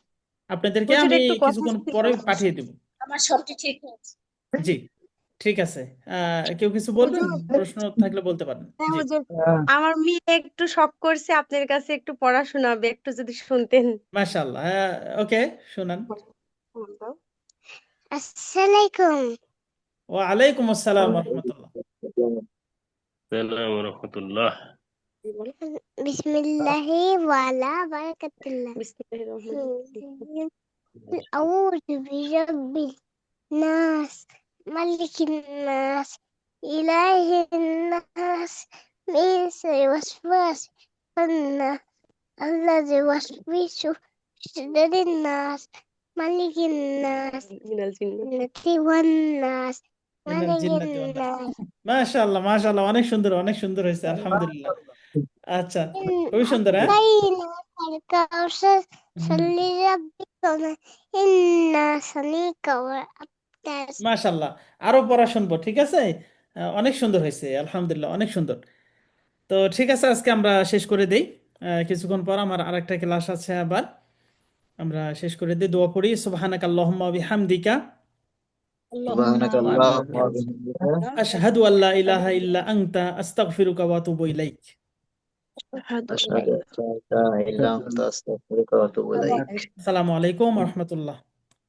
আপনাদেরকে হুজুর আমি একটু কথা কিছুক্ষণ পরে পাঠিয়ে দেবো। আমার সবটি ঠিক হয়েছে। জি, ঠিক আছে। কেউ কিছু বলবেন, প্রশ্ন থাকলে বলতে পারেন। হ্যাঁ জি, হুজুর, আমার মেয়ে একটু শখ করছে, আপনার কাছে একটু পড়া শোনাবে, একটু যদি শুনতেন। মাশাআল্লাহ, ওকে, শুনান। আসসালামাইকুম। ওয়া আলাইকুম আসসালাম ওয়া রাহমাতুল্লাহ। السلام ورحمة الله. বিসমিল্লাহি ওয়ালা বারাকাতুল্লাহ। আউযু বিরাব্বিন নাস মালিকিন নাস ইলাহিন নাস মিন শাররি ওয়াসওয়াসিস খান্নাস আল্লাযী ওয়াসওয়াসু ফি সুদুরিন নাস মালিকিন নাস মিনাল ওয়ান নাস মিনাল মালিকিন জিন্নাতি ওয়ান নাস। নাস মাশাআল্লাহ, মাশাআল্লাহ, অনেক সুন্দর, অনেক সুন্দর হয়েছে, আলহামদুলিল্লাহ। আচ্ছা, খুবই সুন্দর। হ্যাঁ, أعطيناك الكوثر صل لربك إنا صنيك وأبتر মাশাআল্লাহ, আরো পড়া শুনবো, ঠিক আছে? অনেক সুন্দর হয়েছে, আলহামদুলিল্লাহ, অনেক সুন্দর। তো ঠিক আছে, আজকে আমরা শেষ করে দেই। কিছুক্ষণ পর আমার আরেকটা ক্লাস আছে, আবার আমরা শেষ করে দিই। দোয়া করি, সুবহানাকা আল্লাহুম্মা ওয়া বিহামদিকা سبحانك اللهم وبحمدك আশহাদু আল্লা ইলাহা ইল্লা আনতা আস্তাগফিরুকা ওয়া আতুবু ইলাইক। أشهد أن لا إله إلا أنت أستغفرك وأتوب إليك. আসসালামু আলাইকুম ওয়া রাহমাতুল্লাহ।